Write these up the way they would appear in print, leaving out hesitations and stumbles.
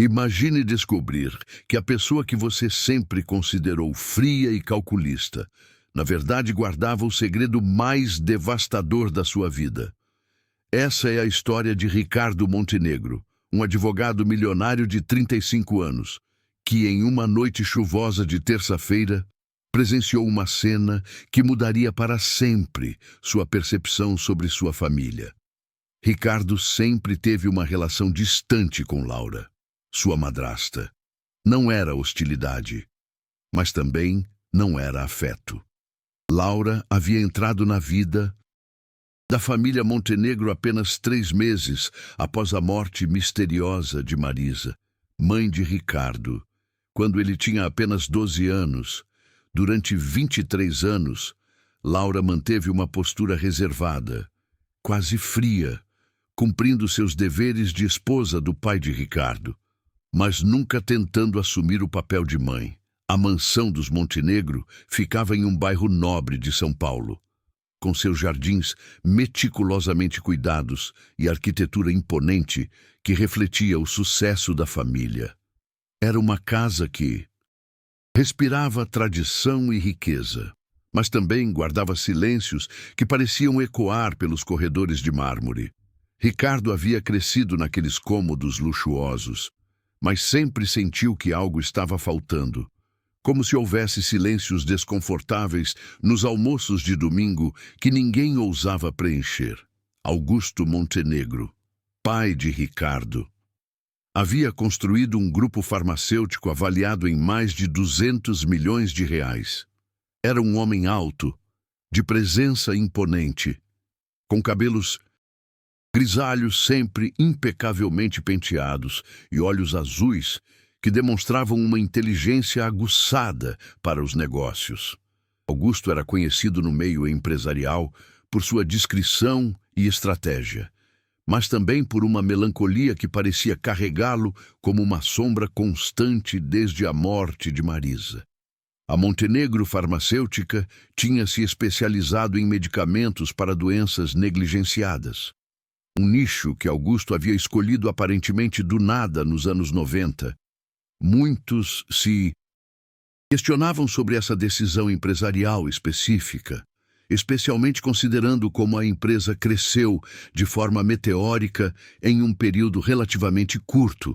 Imagine descobrir que a pessoa que você sempre considerou fria e calculista, na verdade guardava o segredo mais devastador da sua vida. Essa é a história de Ricardo Montenegro, um advogado milionário de 35 anos, que em uma noite chuvosa de terça-feira presenciou uma cena que mudaria para sempre sua percepção sobre sua família. Ricardo sempre teve uma relação distante com Laura, sua madrasta. Não era hostilidade, mas também não era afeto. Laura havia entrado na vida da família Montenegro apenas 3 meses após a morte misteriosa de Marisa, mãe de Ricardo, quando ele tinha apenas 12 anos. Durante 23 anos, Laura manteve uma postura reservada, quase fria, cumprindo seus deveres de esposa do pai de Ricardo, mas nunca tentando assumir o papel de mãe. A mansão dos Montenegro ficava em um bairro nobre de São Paulo, com seus jardins meticulosamente cuidados e arquitetura imponente que refletia o sucesso da família. Era uma casa que respirava tradição e riqueza, mas também guardava silêncios que pareciam ecoar pelos corredores de mármore. Ricardo havia crescido naqueles cômodos luxuosos, mas sempre sentiu que algo estava faltando, como se houvesse silêncios desconfortáveis nos almoços de domingo que ninguém ousava preencher. Augusto Montenegro, pai de Ricardo, havia construído um grupo farmacêutico avaliado em mais de 200 milhões de reais. Era um homem alto, de presença imponente, com cabelos grisalhos sempre impecavelmente penteados e olhos azuis que demonstravam uma inteligência aguçada para os negócios. Augusto era conhecido no meio empresarial por sua discrição e estratégia, mas também por uma melancolia que parecia carregá-lo como uma sombra constante desde a morte de Marisa. A Montenegro Farmacêutica tinha se especializado em medicamentos para doenças negligenciadas, um nicho que Augusto havia escolhido aparentemente do nada nos anos 90. Muitos se questionavam sobre essa decisão empresarial específica, especialmente considerando como a empresa cresceu de forma meteórica em um período relativamente curto.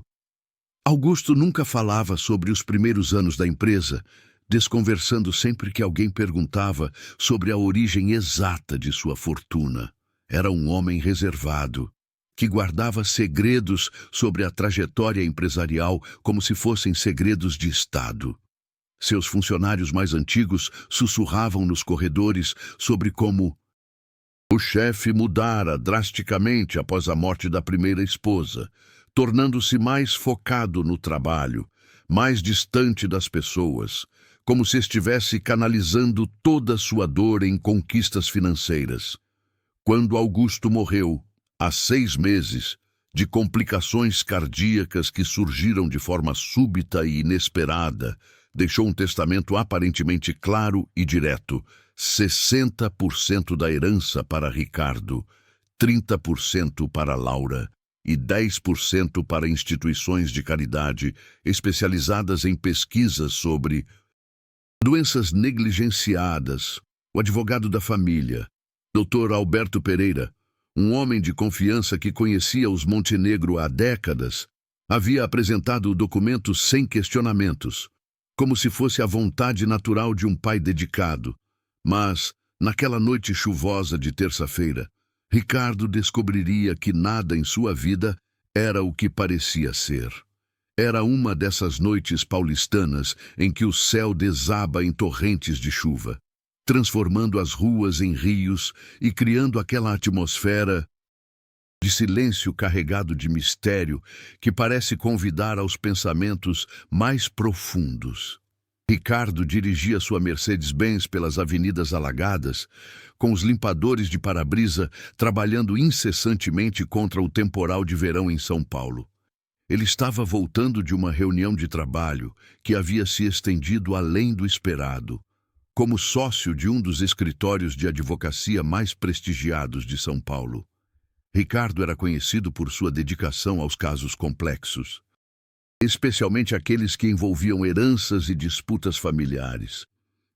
Augusto nunca falava sobre os primeiros anos da empresa, desconversando sempre que alguém perguntava sobre a origem exata de sua fortuna. Era um homem reservado, que guardava segredos sobre a trajetória empresarial como se fossem segredos de Estado. Seus funcionários mais antigos sussurravam nos corredores sobre como o chefe mudara drasticamente após a morte da primeira esposa, tornando-se mais focado no trabalho, mais distante das pessoas, como se estivesse canalizando toda sua dor em conquistas financeiras. Quando Augusto morreu, há 6 meses, de complicações cardíacas que surgiram de forma súbita e inesperada, deixou um testamento aparentemente claro e direto: 60% da herança para Ricardo, 30% para Laura e 10% para instituições de caridade especializadas em pesquisas sobre doenças negligenciadas. O advogado da família, Dr. Alberto Pereira, um homem de confiança que conhecia os Montenegro há décadas, havia apresentado o documento sem questionamentos, como se fosse a vontade natural de um pai dedicado. Mas, naquela noite chuvosa de terça-feira, Ricardo descobriria que nada em sua vida era o que parecia ser. Era uma dessas noites paulistanas em que o céu desaba em torrentes de chuva, transformando as ruas em rios e criando aquela atmosfera de silêncio carregado de mistério que parece convidar aos pensamentos mais profundos. Ricardo dirigia sua Mercedes-Benz pelas avenidas alagadas, com os limpadores de para-brisa trabalhando incessantemente contra o temporal de verão em São Paulo. Ele estava voltando de uma reunião de trabalho que havia se estendido além do esperado. Como sócio de um dos escritórios de advocacia mais prestigiados de São Paulo, Ricardo era conhecido por sua dedicação aos casos complexos. especialmente aqueles que envolviam heranças e disputas familiares.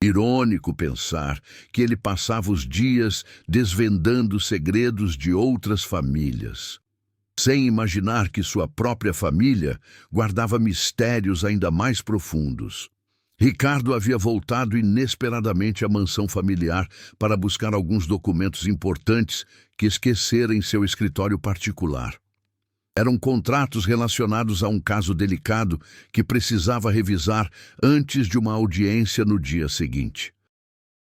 Irônico pensar que ele passava os dias desvendando segredos de outras famílias, sem imaginar que sua própria família guardava mistérios ainda mais profundos. Ricardo havia voltado inesperadamente à mansão familiar para buscar alguns documentos importantes que esquecera em seu escritório particular. Eram contratos relacionados a um caso delicado que precisava revisar antes de uma audiência no dia seguinte.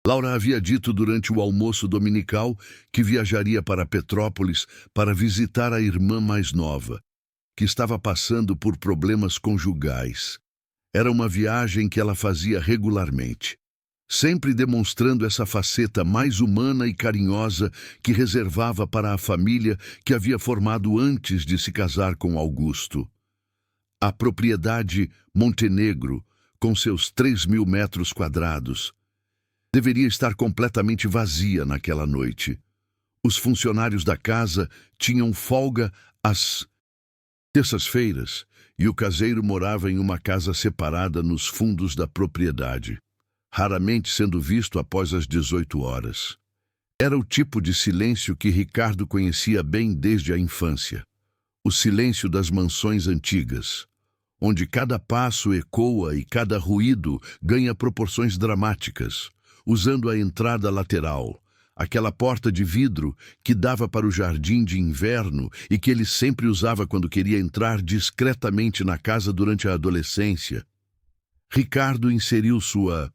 Laura havia dito durante o almoço dominical que viajaria para Petrópolis para visitar a irmã mais nova, que estava passando por problemas conjugais. Era uma viagem que ela fazia regularmente, sempre demonstrando essa faceta mais humana e carinhosa que reservava para a família que havia formado antes de se casar com Augusto. A propriedade Montenegro, com seus 3.000 metros quadrados, deveria estar completamente vazia naquela noite. Os funcionários da casa tinham folga às terças-feiras e o caseiro morava em uma casa separada nos fundos da propriedade, raramente sendo visto após as 18 horas. Era o tipo de silêncio que Ricardo conhecia bem desde a infância. O silêncio das mansões antigas, onde cada passo ecoa e cada ruído ganha proporções dramáticas, usando a entrada lateral, aquela porta de vidro que dava para o jardim de inverno e que ele sempre usava quando queria entrar discretamente na casa durante a adolescência. Ricardo inseriu sua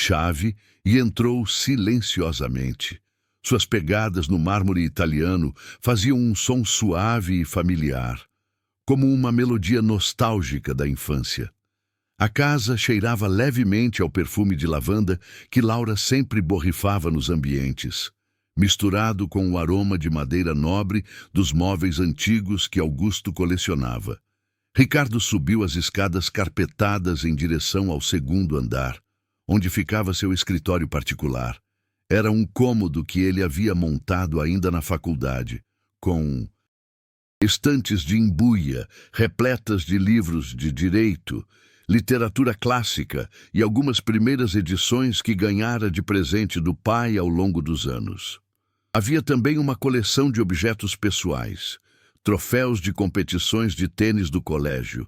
chave e entrou silenciosamente. Suas pegadas no mármore italiano faziam um som suave e familiar, como uma melodia nostálgica da infância. A casa cheirava levemente ao perfume de lavanda que Laura sempre borrifava nos ambientes, misturado com o aroma de madeira nobre dos móveis antigos que Augusto colecionava. Ricardo subiu as escadas carpetadas em direção ao segundo andar, onde ficava seu escritório particular. Era um cômodo que ele havia montado ainda na faculdade, com estantes de embuia, repletas de livros de direito, literatura clássica e algumas primeiras edições que ganhara de presente do pai ao longo dos anos. Havia também uma coleção de objetos pessoais, troféus de competições de tênis do colégio,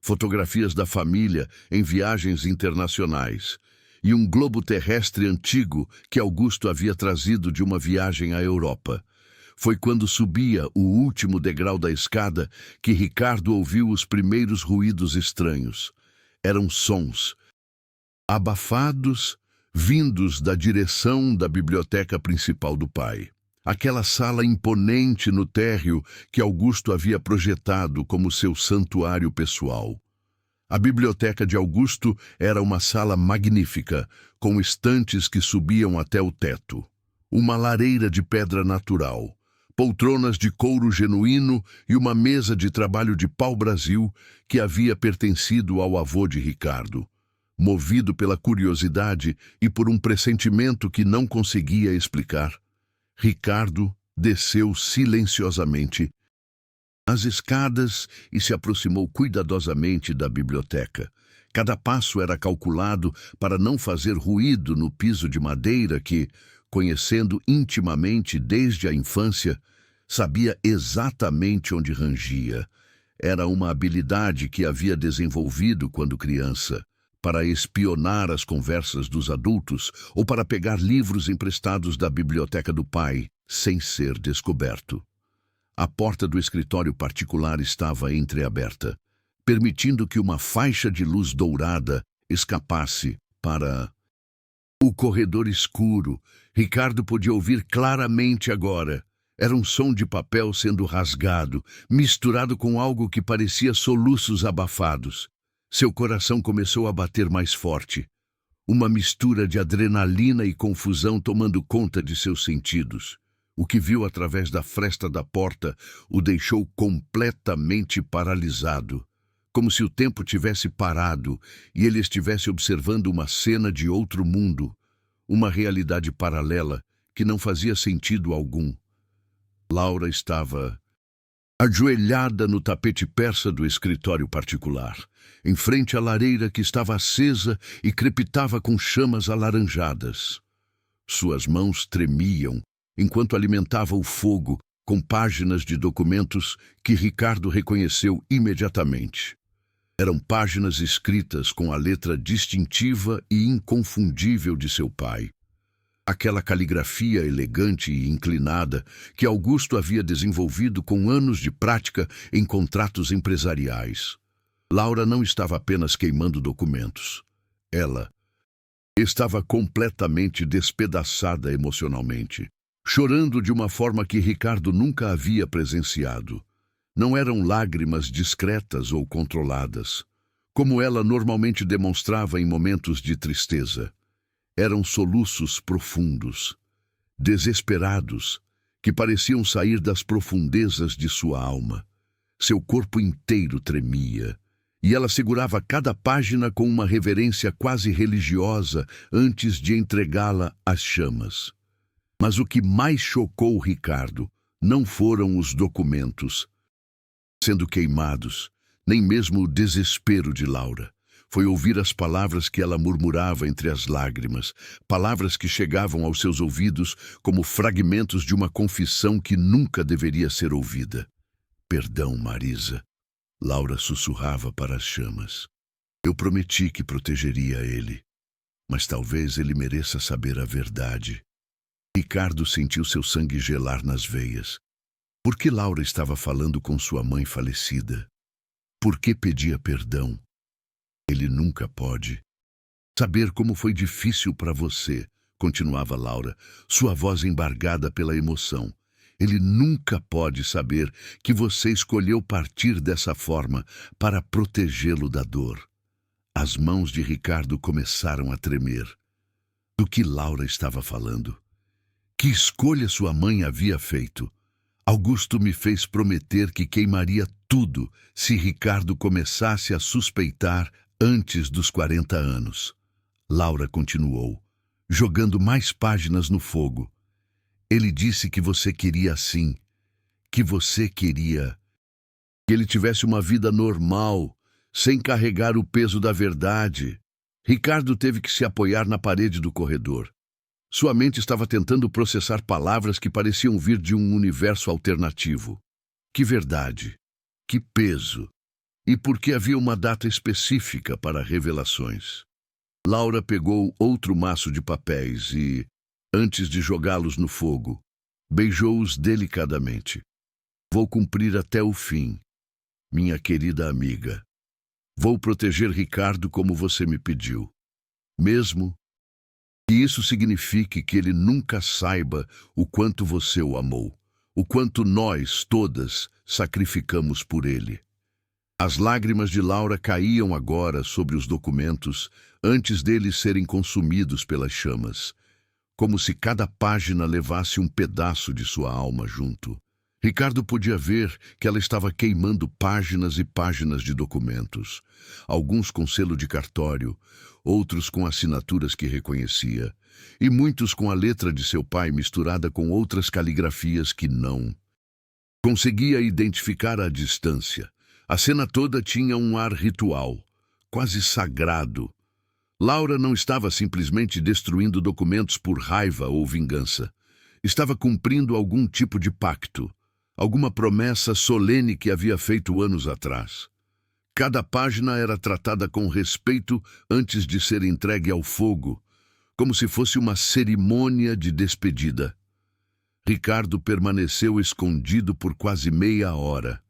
fotografias da família em viagens internacionais e um globo terrestre antigo que Augusto havia trazido de uma viagem à Europa. Foi quando subia o último degrau da escada que Ricardo ouviu os primeiros ruídos estranhos. Eram sons abafados, vindos da direção da biblioteca principal do pai. Aquela sala imponente no térreo que Augusto havia projetado como seu santuário pessoal. A biblioteca de Augusto era uma sala magnífica, com estantes que subiam até o teto. Uma lareira de pedra natural, poltronas de couro genuíno e uma mesa de trabalho de pau-brasil que havia pertencido ao avô de Ricardo. Movido pela curiosidade e por um pressentimento que não conseguia explicar, Ricardo desceu silenciosamente as escadas e se aproximou cuidadosamente da biblioteca. Cada passo era calculado para não fazer ruído no piso de madeira que, conhecendo intimamente desde a infância, sabia exatamente onde rangia. Era uma habilidade que havia desenvolvido quando criança, para espionar as conversas dos adultos ou para pegar livros emprestados da biblioteca do pai, sem ser descoberto. A porta do escritório particular estava entreaberta, permitindo que uma faixa de luz dourada escapasse para o corredor escuro. Ricardo podia ouvir claramente agora. Era um som de papel sendo rasgado, misturado com algo que parecia soluços abafados. Seu coração começou a bater mais forte. Uma mistura de adrenalina e confusão tomando conta de seus sentidos. O que viu através da fresta da porta o deixou completamente paralisado, como se o tempo tivesse parado e ele estivesse observando uma cena de outro mundo, uma realidade paralela que não fazia sentido algum. Laura estava ajoelhada no tapete persa do escritório particular, em frente à lareira que estava acesa e crepitava com chamas alaranjadas. Suas mãos tremiam enquanto alimentava o fogo com páginas de documentos que Ricardo reconheceu imediatamente. Eram páginas escritas com a letra distintiva e inconfundível de seu pai. Aquela caligrafia elegante e inclinada que Augusto havia desenvolvido com anos de prática em contratos empresariais. Laura não estava apenas queimando documentos. Ela estava completamente despedaçada emocionalmente, chorando de uma forma que Ricardo nunca havia presenciado. Não eram lágrimas discretas ou controladas, como ela normalmente demonstrava em momentos de tristeza. Eram soluços profundos, desesperados, que pareciam sair das profundezas de sua alma. Seu corpo inteiro tremia, e ela segurava cada página com uma reverência quase religiosa antes de entregá-la às chamas. Mas o que mais chocou Ricardo não foram os documentos sendo queimados, nem mesmo o desespero de Laura. Foi ouvir as palavras que ela murmurava entre as lágrimas, palavras que chegavam aos seus ouvidos como fragmentos de uma confissão que nunca deveria ser ouvida. Perdão, Marisa. Laura sussurrava para as chamas. Eu prometi que protegeria ele, mas talvez ele mereça saber a verdade. Ricardo sentiu seu sangue gelar nas veias. Por que Laura estava falando com sua mãe falecida? Por que pedia perdão? Ele nunca pode saber como foi difícil para você, continuava Laura, sua voz embargada pela emoção. Ele nunca pode saber que você escolheu partir dessa forma para protegê-lo da dor. As mãos de Ricardo começaram a tremer. Do que Laura estava falando? Que escolha sua mãe havia feito? Augusto me fez prometer que queimaria tudo se Ricardo começasse a suspeitar antes dos 40 anos. Laura continuou, jogando mais páginas no fogo. Ele disse que você queria assim, que você queria que ele tivesse uma vida normal, sem carregar o peso da verdade. Ricardo teve que se apoiar na parede do corredor. Sua mente estava tentando processar palavras que pareciam vir de um universo alternativo. Que verdade, que peso, e por que havia uma data específica para revelações. Laura pegou outro maço de papéis e, antes de jogá-los no fogo, beijou-os delicadamente. Vou cumprir até o fim, minha querida amiga. Vou proteger Ricardo como você me pediu, mesmo que isso signifique que ele nunca saiba o quanto você o amou, o quanto nós, todas, sacrificamos por ele. As lágrimas de Laura caíam agora sobre os documentos antes deles serem consumidos pelas chamas, como se cada página levasse um pedaço de sua alma junto. Ricardo podia ver que ela estava queimando páginas e páginas de documentos, alguns com selo de cartório, outros com assinaturas que reconhecia, e muitos com a letra de seu pai misturada com outras caligrafias que não conseguia identificar à distância. A cena toda tinha um ar ritual, quase sagrado. Laura não estava simplesmente destruindo documentos por raiva ou vingança. Estava cumprindo algum tipo de pacto, alguma promessa solene que havia feito anos atrás. Cada página era tratada com respeito antes de ser entregue ao fogo, como se fosse uma cerimônia de despedida. Ricardo permaneceu escondido por quase meia hora,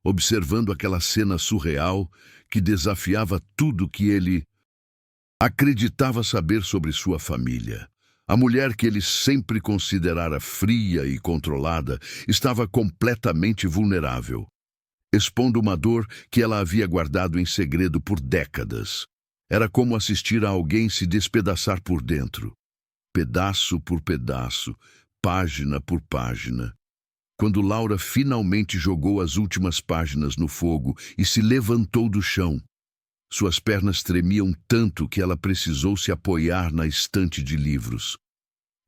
observando aquela cena surreal que desafiava tudo que ele acreditava saber sobre sua família. A mulher que ele sempre considerara fria e controlada estava completamente vulnerável, expondo uma dor que ela havia guardado em segredo por décadas. Era como assistir a alguém se despedaçar por dentro, pedaço por pedaço, página por página. Quando Laura finalmente jogou as últimas páginas no fogo e se levantou do chão, suas pernas tremiam tanto que ela precisou se apoiar na estante de livros.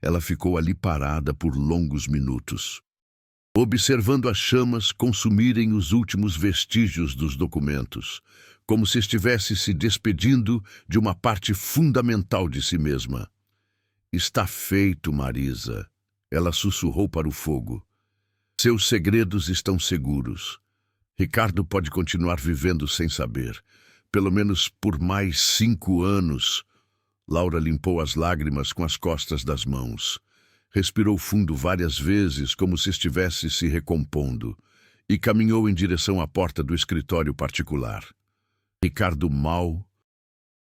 Ela ficou ali parada por longos minutos, observando as chamas consumirem os últimos vestígios dos documentos, como se estivesse se despedindo de uma parte fundamental de si mesma. Está feito, Marisa. Ela sussurrou para o fogo. Seus segredos estão seguros. Ricardo pode continuar vivendo sem saber. Pelo menos por mais 5 anos. Laura limpou as lágrimas com as costas das mãos. Respirou fundo várias vezes, como se estivesse se recompondo, e caminhou em direção à porta do escritório particular. Ricardo mal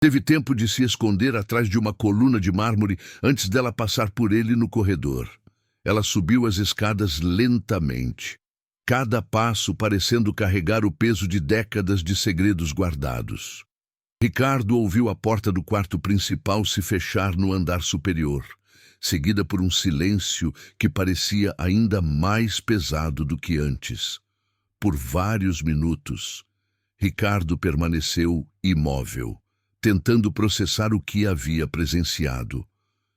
teve tempo de se esconder atrás de uma coluna de mármore antes dela passar por ele no corredor. Ela subiu as escadas lentamente, cada passo parecendo carregar o peso de décadas de segredos guardados. Ricardo ouviu a porta do quarto principal se fechar no andar superior, seguida por um silêncio que parecia ainda mais pesado do que antes. Por vários minutos, Ricardo permaneceu imóvel, tentando processar o que havia presenciado.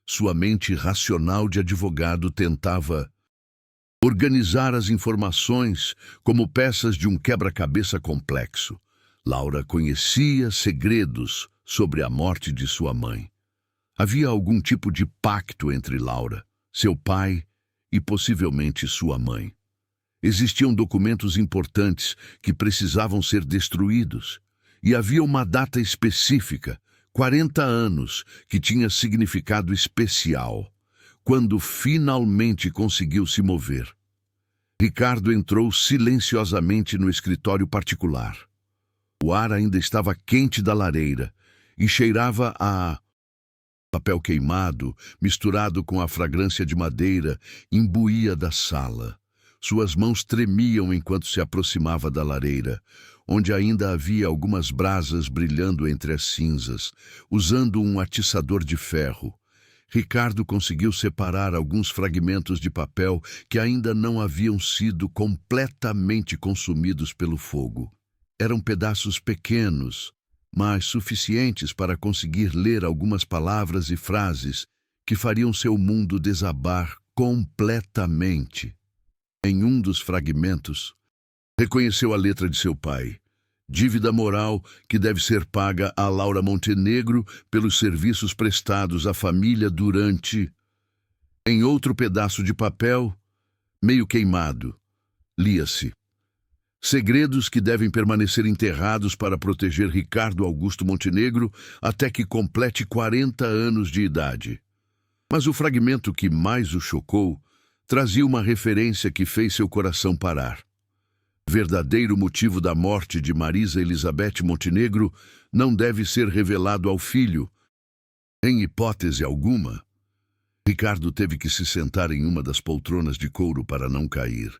Sua mente racional de advogado tentava organizar as informações como peças de um quebra-cabeça complexo. Laura conhecia segredos sobre a morte de sua mãe. Havia algum tipo de pacto entre Laura, seu pai e possivelmente sua mãe. Existiam documentos importantes que precisavam ser destruídos, e havia uma data específica, 40 anos, que tinha significado especial, quando finalmente conseguiu se mover. Ricardo entrou silenciosamente no escritório particular. O ar ainda estava quente da lareira e cheirava a papel queimado, misturado com a fragrância de madeira, imbuía da sala. Suas mãos tremiam enquanto se aproximava da lareira, onde ainda havia algumas brasas brilhando entre as cinzas, usando um atiçador de ferro. Ricardo conseguiu separar alguns fragmentos de papel que ainda não haviam sido completamente consumidos pelo fogo. Eram pedaços pequenos, mas suficientes para conseguir ler algumas palavras e frases que fariam seu mundo desabar completamente. Em um dos fragmentos, reconheceu a letra de seu pai. Dívida moral que deve ser paga a Laura Montenegro pelos serviços prestados à família durante... Em outro pedaço de papel, meio queimado, lia-se: segredos que devem permanecer enterrados para proteger Ricardo Augusto Montenegro até que complete 40 anos de idade. Mas o fragmento que mais o chocou trazia uma referência que fez seu coração parar. Verdadeiro motivo da morte de Marisa Elizabeth Montenegro não deve ser revelado ao filho, em hipótese alguma. Ricardo teve que se sentar em uma das poltronas de couro para não cair.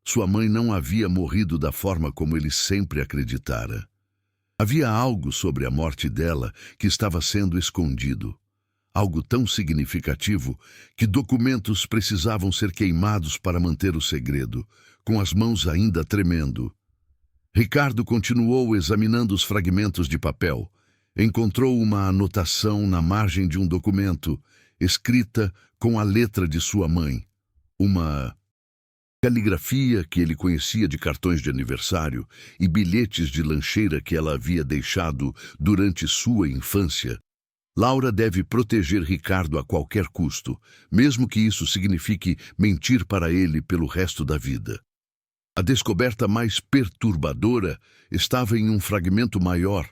Sua mãe não havia morrido da forma como ele sempre acreditara. Havia algo sobre a morte dela que estava sendo escondido. Algo tão significativo que documentos precisavam ser queimados para manter o segredo, com as mãos ainda tremendo. Ricardo continuou examinando os fragmentos de papel. Encontrou uma anotação na margem de um documento, escrita com a letra de sua mãe. Uma caligrafia que ele conhecia de cartões de aniversário e bilhetes de lancheira que ela havia deixado durante sua infância. Laura deve proteger Ricardo a qualquer custo, mesmo que isso signifique mentir para ele pelo resto da vida. A descoberta mais perturbadora estava em um fragmento maior,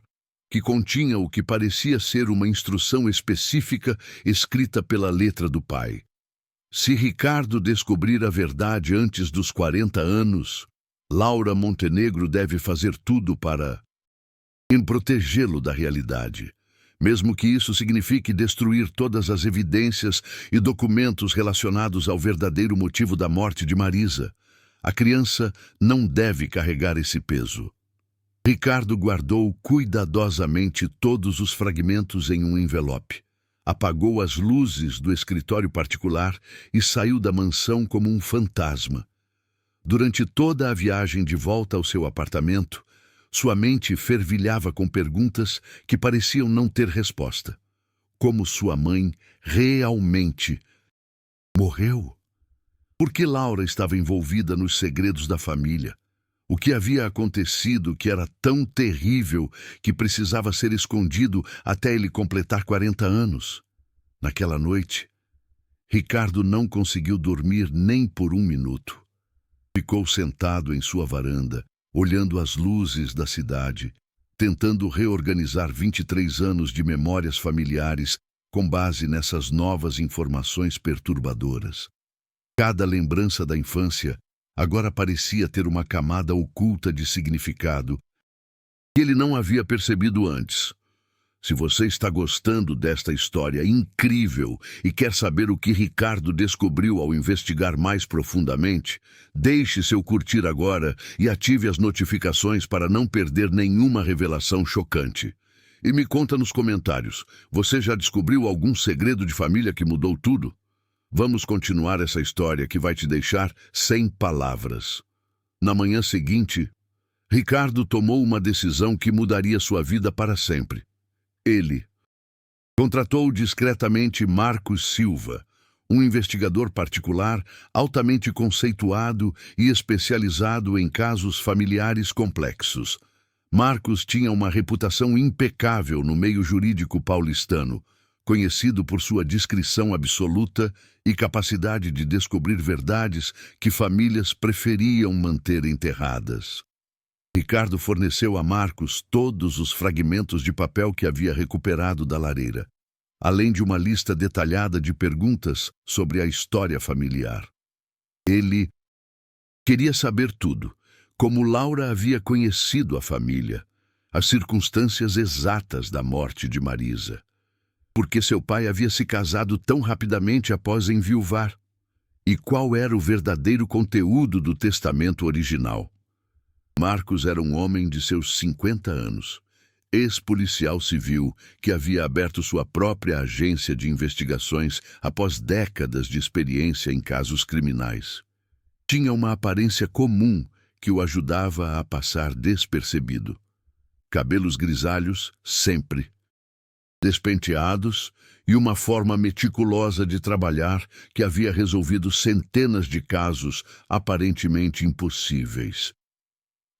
que continha o que parecia ser uma instrução específica escrita pela letra do pai. Se Ricardo descobrir a verdade antes dos 40 anos, Laura Montenegro deve fazer tudo para protegê-lo da realidade, mesmo que isso signifique destruir todas as evidências e documentos relacionados ao verdadeiro motivo da morte de Marisa. A criança não deve carregar esse peso. Ricardo guardou cuidadosamente todos os fragmentos em um envelope. Apagou as luzes do escritório particular e saiu da mansão como um fantasma. Durante toda a viagem de volta ao seu apartamento, sua mente fervilhava com perguntas que pareciam não ter resposta. Como sua mãe realmente morreu? Por que Laura estava envolvida nos segredos da família? O que havia acontecido que era tão terrível que precisava ser escondido até ele completar 40 anos? Naquela noite, Ricardo não conseguiu dormir nem por um minuto. Ficou sentado em sua varanda, olhando as luzes da cidade, tentando reorganizar 23 anos de memórias familiares com base nessas novas informações perturbadoras. Cada lembrança da infância agora parecia ter uma camada oculta de significado que ele não havia percebido antes. Se você está gostando desta história incrível e quer saber o que Ricardo descobriu ao investigar mais profundamente, deixe seu curtir agora e ative as notificações para não perder nenhuma revelação chocante. E me conta nos comentários, você já descobriu algum segredo de família que mudou tudo? Vamos continuar essa história que vai te deixar sem palavras. Na manhã seguinte, Ricardo tomou uma decisão que mudaria sua vida para sempre. Ele contratou discretamente Marcos Silva, um investigador particular altamente conceituado e especializado em casos familiares complexos. Marcos tinha uma reputação impecável no meio jurídico paulistano, conhecido por sua discrição absoluta e capacidade de descobrir verdades que famílias preferiam manter enterradas. Ricardo forneceu a Marcos todos os fragmentos de papel que havia recuperado da lareira, além de uma lista detalhada de perguntas sobre a história familiar. Ele queria saber tudo, como Laura havia conhecido a família, as circunstâncias exatas da morte de Marisa, porque seu pai havia se casado tão rapidamente após enviuvar, e qual era o verdadeiro conteúdo do testamento original. Marcos era um homem de seus 50 anos, ex-policial civil que havia aberto sua própria agência de investigações após décadas de experiência em casos criminais. Tinha uma aparência comum que o ajudava a passar despercebido. Cabelos grisalhos, sempre, despenteados e uma forma meticulosa de trabalhar que havia resolvido centenas de casos aparentemente impossíveis.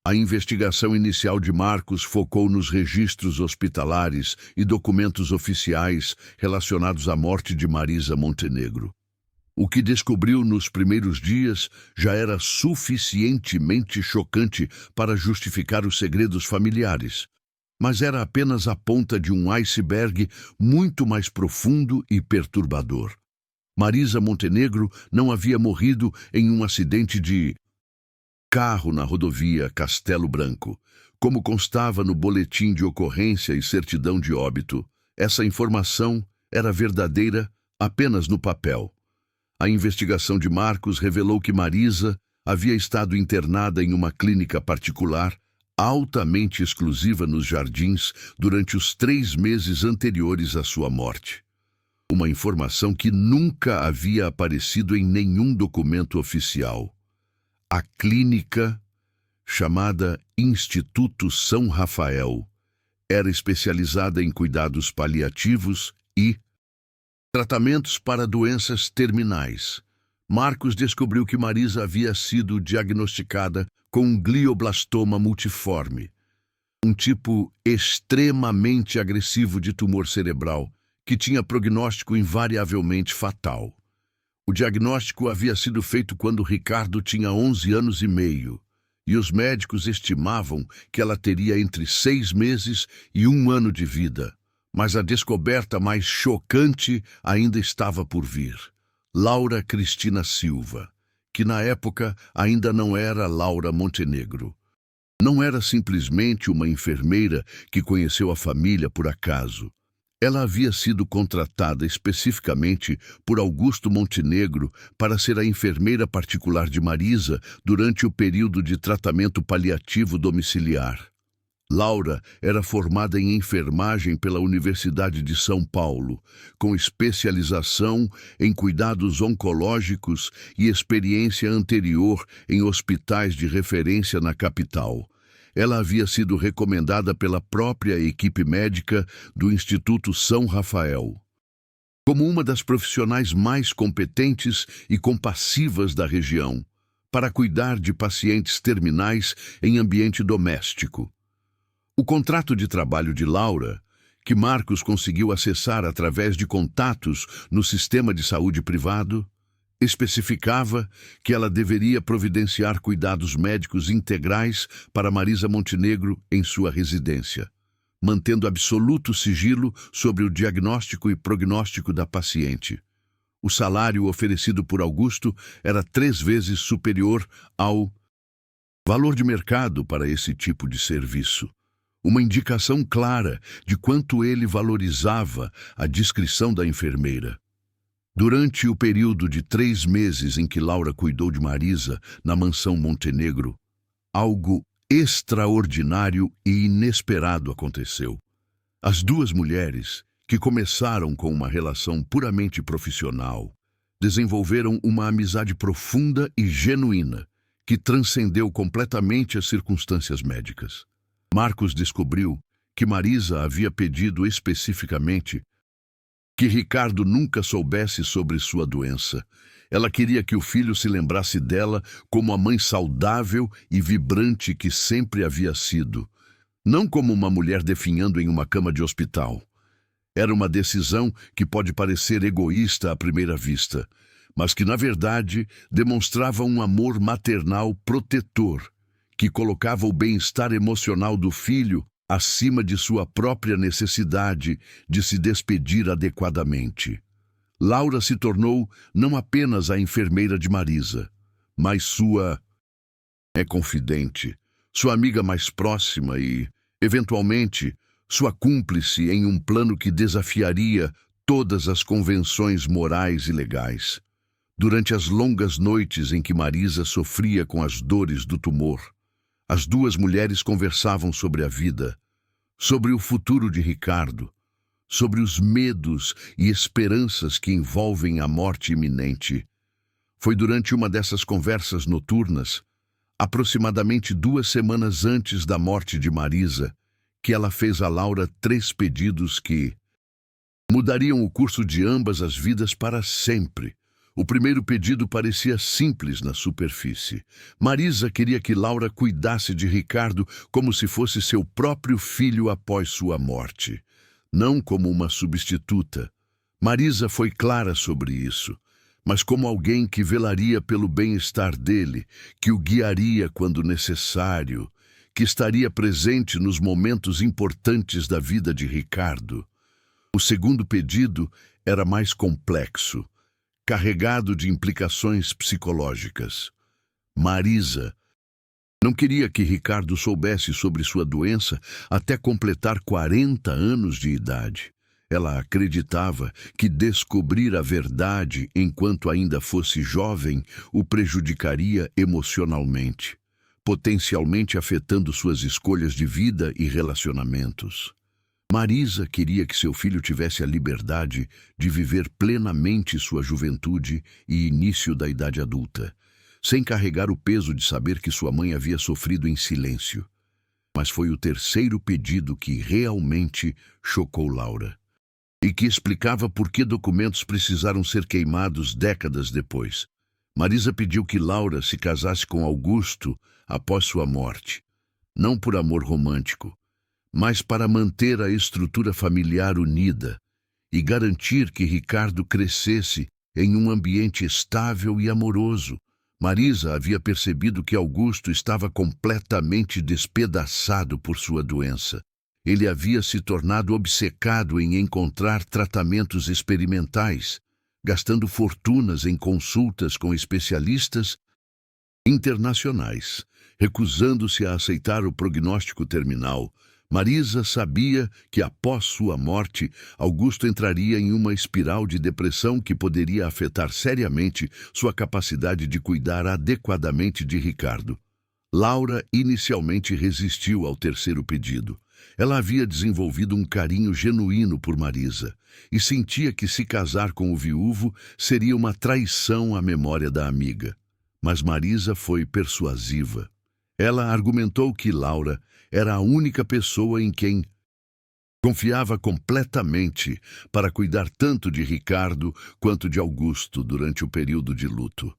A investigação inicial de Marcos focou nos registros hospitalares e documentos oficiais relacionados à morte de Marisa Montenegro. O que descobriu nos primeiros dias já era suficientemente chocante para justificar os segredos familiares, mas era apenas a ponta de um iceberg muito mais profundo e perturbador. Marisa Montenegro não havia morrido em um acidente de carro na rodovia Castelo Branco, como constava no boletim de ocorrência e certidão de óbito. Essa informação era verdadeira apenas no papel. A investigação de Marcos revelou que Marisa havia estado internada em uma clínica particular, altamente exclusiva nos Jardins, durante os 3 meses anteriores à sua morte. Uma informação que nunca havia aparecido em nenhum documento oficial. A clínica, chamada Instituto São Rafael, era especializada em cuidados paliativos e tratamentos para doenças terminais. Marcos descobriu que Marisa havia sido diagnosticada com um glioblastoma multiforme, um tipo extremamente agressivo de tumor cerebral que tinha prognóstico invariavelmente fatal. O diagnóstico havia sido feito quando Ricardo tinha 11 anos e meio, e os médicos estimavam que ela teria entre 6 meses e 1 ano de vida. Mas a descoberta mais chocante ainda estava por vir. Laura Cristina Silva, que na época ainda não era Laura Montenegro. Não era simplesmente uma enfermeira que conheceu a família por acaso. Ela havia sido contratada especificamente por Augusto Montenegro para ser a enfermeira particular de Marisa durante o período de tratamento paliativo domiciliar. Laura era formada em enfermagem pela Universidade de São Paulo, com especialização em cuidados oncológicos e experiência anterior em hospitais de referência na capital. Ela havia sido recomendada pela própria equipe médica do Instituto São Rafael. como uma das profissionais mais competentes e compassivas da região, para cuidar de pacientes terminais em ambiente doméstico. O contrato de trabalho de Laura, que Marcos conseguiu acessar através de contatos no sistema de saúde privado, especificava que ela deveria providenciar cuidados médicos integrais para Marisa Montenegro em sua residência, mantendo absoluto sigilo sobre o diagnóstico e prognóstico da paciente. O salário oferecido por Augusto era 3 vezes superior ao valor de mercado para esse tipo de serviço. Uma indicação clara de quanto ele valorizava a discrição da enfermeira. Durante o período de 3 meses em que Laura cuidou de Marisa na mansão Montenegro, algo extraordinário e inesperado aconteceu. As duas mulheres, que começaram com uma relação puramente profissional, desenvolveram uma amizade profunda e genuína, que transcendeu completamente as circunstâncias médicas. Marcos descobriu que Marisa havia pedido especificamente que Ricardo nunca soubesse sobre sua doença. Ela queria que o filho se lembrasse dela como a mãe saudável e vibrante que sempre havia sido, não como uma mulher definhando em uma cama de hospital. Era uma decisão que pode parecer egoísta à primeira vista, mas que, na verdade, demonstrava um amor maternal protetor, que colocava o bem-estar emocional do filho acima de sua própria necessidade de se despedir adequadamente. Laura se tornou não apenas a enfermeira de Marisa, mas sua confidente, sua amiga mais próxima e, eventualmente, sua cúmplice em um plano que desafiaria todas as convenções morais e legais. Durante as longas noites em que Marisa sofria com as dores do tumor, as duas mulheres conversavam sobre a vida, sobre o futuro de Ricardo, sobre os medos e esperanças que envolvem a morte iminente. Foi durante uma dessas conversas noturnas, aproximadamente 2 semanas antes da morte de Marisa, que ela fez a Laura 3 pedidos que mudariam o curso de ambas as vidas para sempre. O primeiro pedido parecia simples na superfície. Marisa queria que Laura cuidasse de Ricardo como se fosse seu próprio filho após sua morte, não como uma substituta. Marisa foi clara sobre isso, mas como alguém que velaria pelo bem-estar dele, que o guiaria quando necessário, que estaria presente nos momentos importantes da vida de Ricardo. O segundo pedido era mais complexo, carregado de implicações psicológicas. Marisa não queria que Ricardo soubesse sobre sua doença até completar 40 anos de idade. Ela acreditava que descobrir a verdade enquanto ainda fosse jovem o prejudicaria emocionalmente, potencialmente afetando suas escolhas de vida e relacionamentos. Marisa queria que seu filho tivesse a liberdade de viver plenamente sua juventude e início da idade adulta, sem carregar o peso de saber que sua mãe havia sofrido em silêncio. Mas foi o terceiro pedido que realmente chocou Laura, e que explicava por que documentos precisaram ser queimados décadas depois. Marisa pediu que Laura se casasse com Augusto após sua morte, não por amor romântico, mas para manter a estrutura familiar unida e garantir que Ricardo crescesse em um ambiente estável e amoroso. Marisa havia percebido que Augusto estava completamente despedaçado por sua doença. Ele havia se tornado obcecado em encontrar tratamentos experimentais, gastando fortunas em consultas com especialistas internacionais, recusando-se a aceitar o prognóstico terminal. Marisa sabia que após sua morte, Augusto entraria em uma espiral de depressão que poderia afetar seriamente sua capacidade de cuidar adequadamente de Ricardo. Laura inicialmente resistiu ao terceiro pedido. Ela havia desenvolvido um carinho genuíno por Marisa e sentia que se casar com o viúvo seria uma traição à memória da amiga. Mas Marisa foi persuasiva. Ela argumentou que Laura era a única pessoa em quem Confiava completamente para cuidar tanto de Ricardo quanto de Augusto durante o período de luto.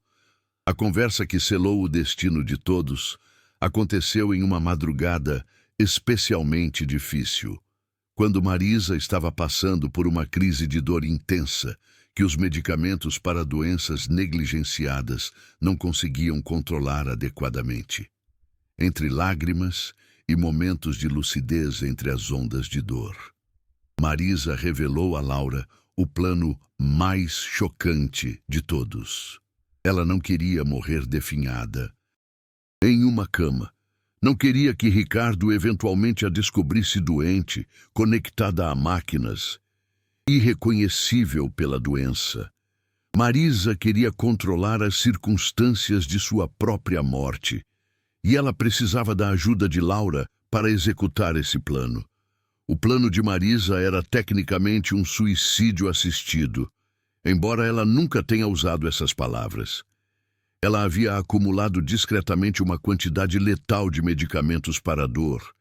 A conversa que selou o destino de todos aconteceu em uma madrugada especialmente difícil, quando Marisa estava passando por uma crise de dor intensa que os medicamentos para doenças negligenciadas não conseguiam controlar adequadamente. Entre lágrimas e momentos de lucidez entre as ondas de dor, Marisa revelou a Laura o plano mais chocante de todos. Ela não queria morrer definhada em uma cama. Não queria que Ricardo eventualmente a descobrisse doente, conectada a máquinas, irreconhecível pela doença. Marisa queria controlar as circunstâncias de sua própria morte, e ela precisava da ajuda de Laura para executar esse plano. O plano de Marisa era tecnicamente um suicídio assistido, embora ela nunca tenha usado essas palavras. Ela havia acumulado discretamente uma quantidade letal de medicamentos para a dor,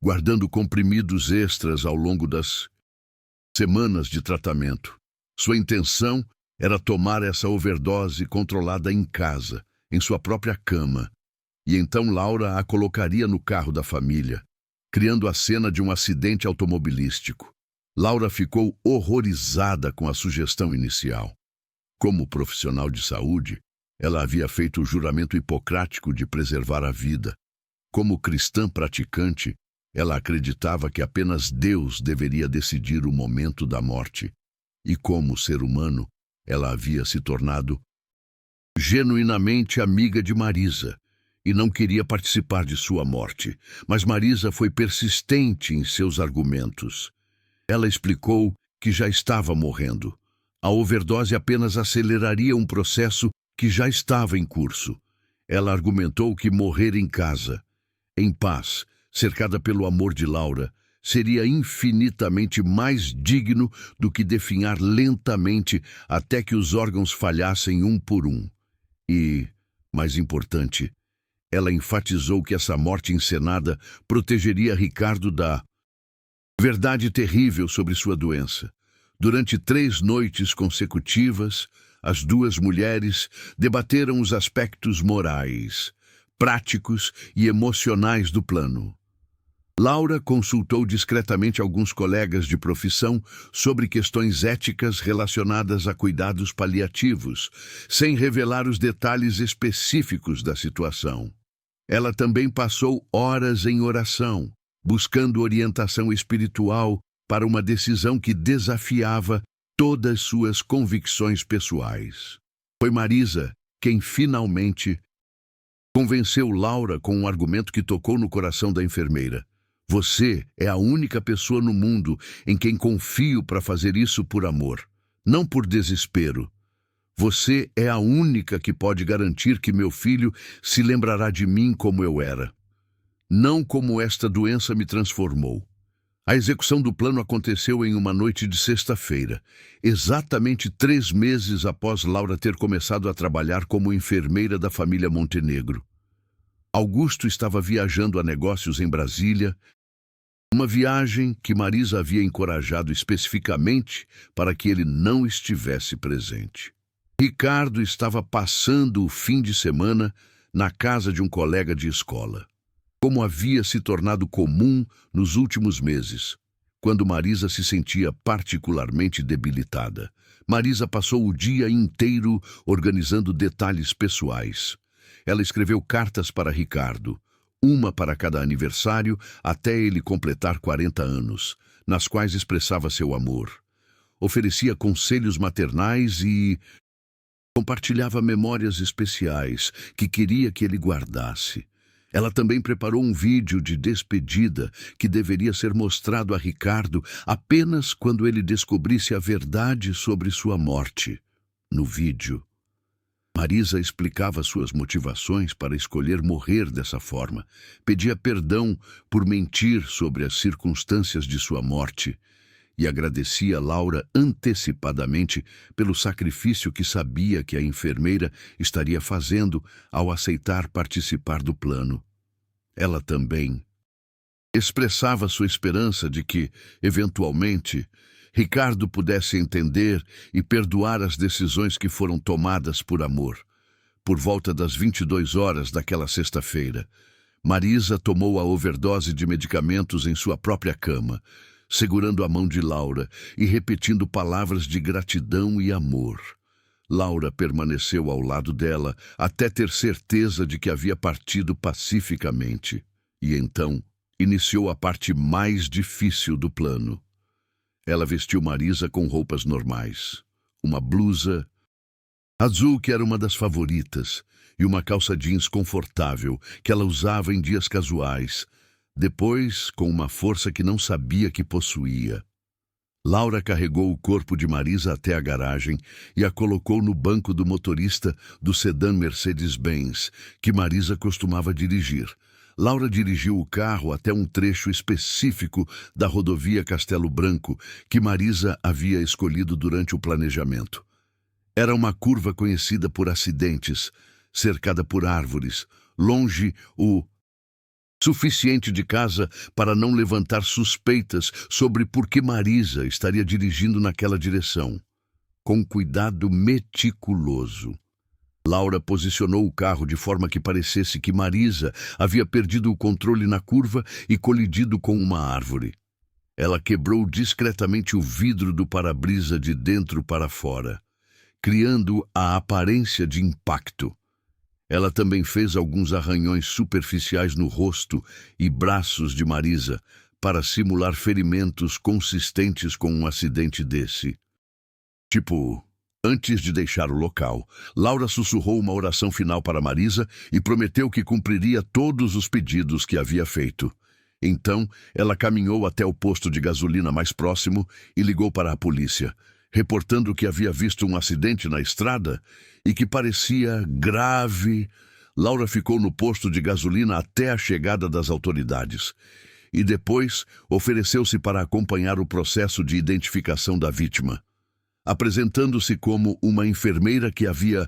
guardando comprimidos extras ao longo das semanas de tratamento. Sua intenção era tomar essa overdose controlada em casa, em sua própria cama, e então Laura a colocaria no carro da família, criando a cena de um acidente automobilístico. Laura ficou horrorizada com a sugestão inicial. Como profissional de saúde, ela havia feito o juramento hipocrático de preservar a vida. Como cristã praticante, ela acreditava que apenas Deus deveria decidir o momento da morte. E como ser humano, ela havia se tornado genuinamente amiga de Marisa e não queria participar de sua morte. Mas Marisa foi persistente em seus argumentos. Ela explicou que já estava morrendo. A overdose apenas aceleraria um processo que já estava em curso. Ela argumentou que morrer em casa, em paz, cercada pelo amor de Laura, seria infinitamente mais digno do que definhar lentamente até que os órgãos falhassem um por um. E, mais importante, ela enfatizou que essa morte encenada protegeria Ricardo da verdade terrível sobre sua doença. Durante 3 noites consecutivas, as duas mulheres debateram os aspectos morais, práticos e emocionais do plano. Laura consultou discretamente alguns colegas de profissão sobre questões éticas relacionadas a cuidados paliativos, sem revelar os detalhes específicos da situação. Ela também passou horas em oração, buscando orientação espiritual para uma decisão que desafiava todas suas convicções pessoais. Foi Marisa quem finalmente convenceu Laura com um argumento que tocou no coração da enfermeira. Você é a única pessoa no mundo em quem confio para fazer isso por amor, não por desespero. Você é a única que pode garantir que meu filho se lembrará de mim como eu era, não como esta doença me transformou. A execução do plano aconteceu em uma noite de sexta-feira, exatamente 3 meses após Laura ter começado a trabalhar como enfermeira da família Montenegro. Augusto estava viajando a negócios em Brasília, uma viagem que Marisa havia encorajado especificamente para que ele não estivesse presente. Ricardo estava passando o fim de semana na casa de um colega de escola, como havia se tornado comum nos últimos meses, quando Marisa se sentia particularmente debilitada. Marisa passou o dia inteiro organizando detalhes pessoais. Ela escreveu cartas para Ricardo, uma para cada aniversário até ele completar 40 anos, nas quais expressava seu amor. Oferecia conselhos maternais e compartilhava memórias especiais que queria que ele guardasse. Ela também preparou um vídeo de despedida que deveria ser mostrado a Ricardo apenas quando ele descobrisse a verdade sobre sua morte. No vídeo, Marisa explicava suas motivações para escolher morrer dessa forma, pedia perdão por mentir sobre as circunstâncias de sua morte e agradecia Laura antecipadamente pelo sacrifício que sabia que a enfermeira estaria fazendo ao aceitar participar do plano. Ela também Expressava sua esperança de que, eventualmente, Ricardo pudesse entender e perdoar as decisões que foram tomadas por amor. Por volta das 22 horas daquela sexta-feira, Marisa tomou a overdose de medicamentos em sua própria cama, segurando a mão de Laura e repetindo palavras de gratidão e amor. Laura permaneceu ao lado dela até ter certeza de que havia partido pacificamente. E então iniciou a parte mais difícil do plano. Ela vestiu Marisa com roupas normais, uma blusa azul que era uma das favoritas e uma calça jeans confortável que ela usava em dias casuais, depois com uma força que não sabia que possuía. Laura carregou o corpo de Marisa até a garagem e a colocou no banco do motorista do sedã Mercedes-Benz, que Marisa costumava dirigir. Laura dirigiu o carro até um trecho específico da rodovia Castelo Branco que Marisa havia escolhido durante o planejamento. Era uma curva conhecida por acidentes, cercada por árvores, longe o suficiente de casa para não levantar suspeitas sobre por que Marisa estaria dirigindo naquela direção. Com cuidado meticuloso, Laura posicionou o carro de forma que parecesse que Marisa havia perdido o controle na curva e colidido com uma árvore. Ela quebrou discretamente o vidro do para-brisa de dentro para fora, criando a aparência de impacto. Ela também fez alguns arranhões superficiais no rosto e braços de Marisa para simular ferimentos consistentes com um acidente desse. Antes de deixar o local, Laura sussurrou uma oração final para Marisa e prometeu que cumpriria todos os pedidos que havia feito. Então, ela caminhou até o posto de gasolina mais próximo e ligou para a polícia, reportando que havia visto um acidente na estrada e que parecia grave. Laura ficou no posto de gasolina até a chegada das autoridades e depois ofereceu-se para acompanhar o processo de identificação da vítima, apresentando-se como uma enfermeira que havia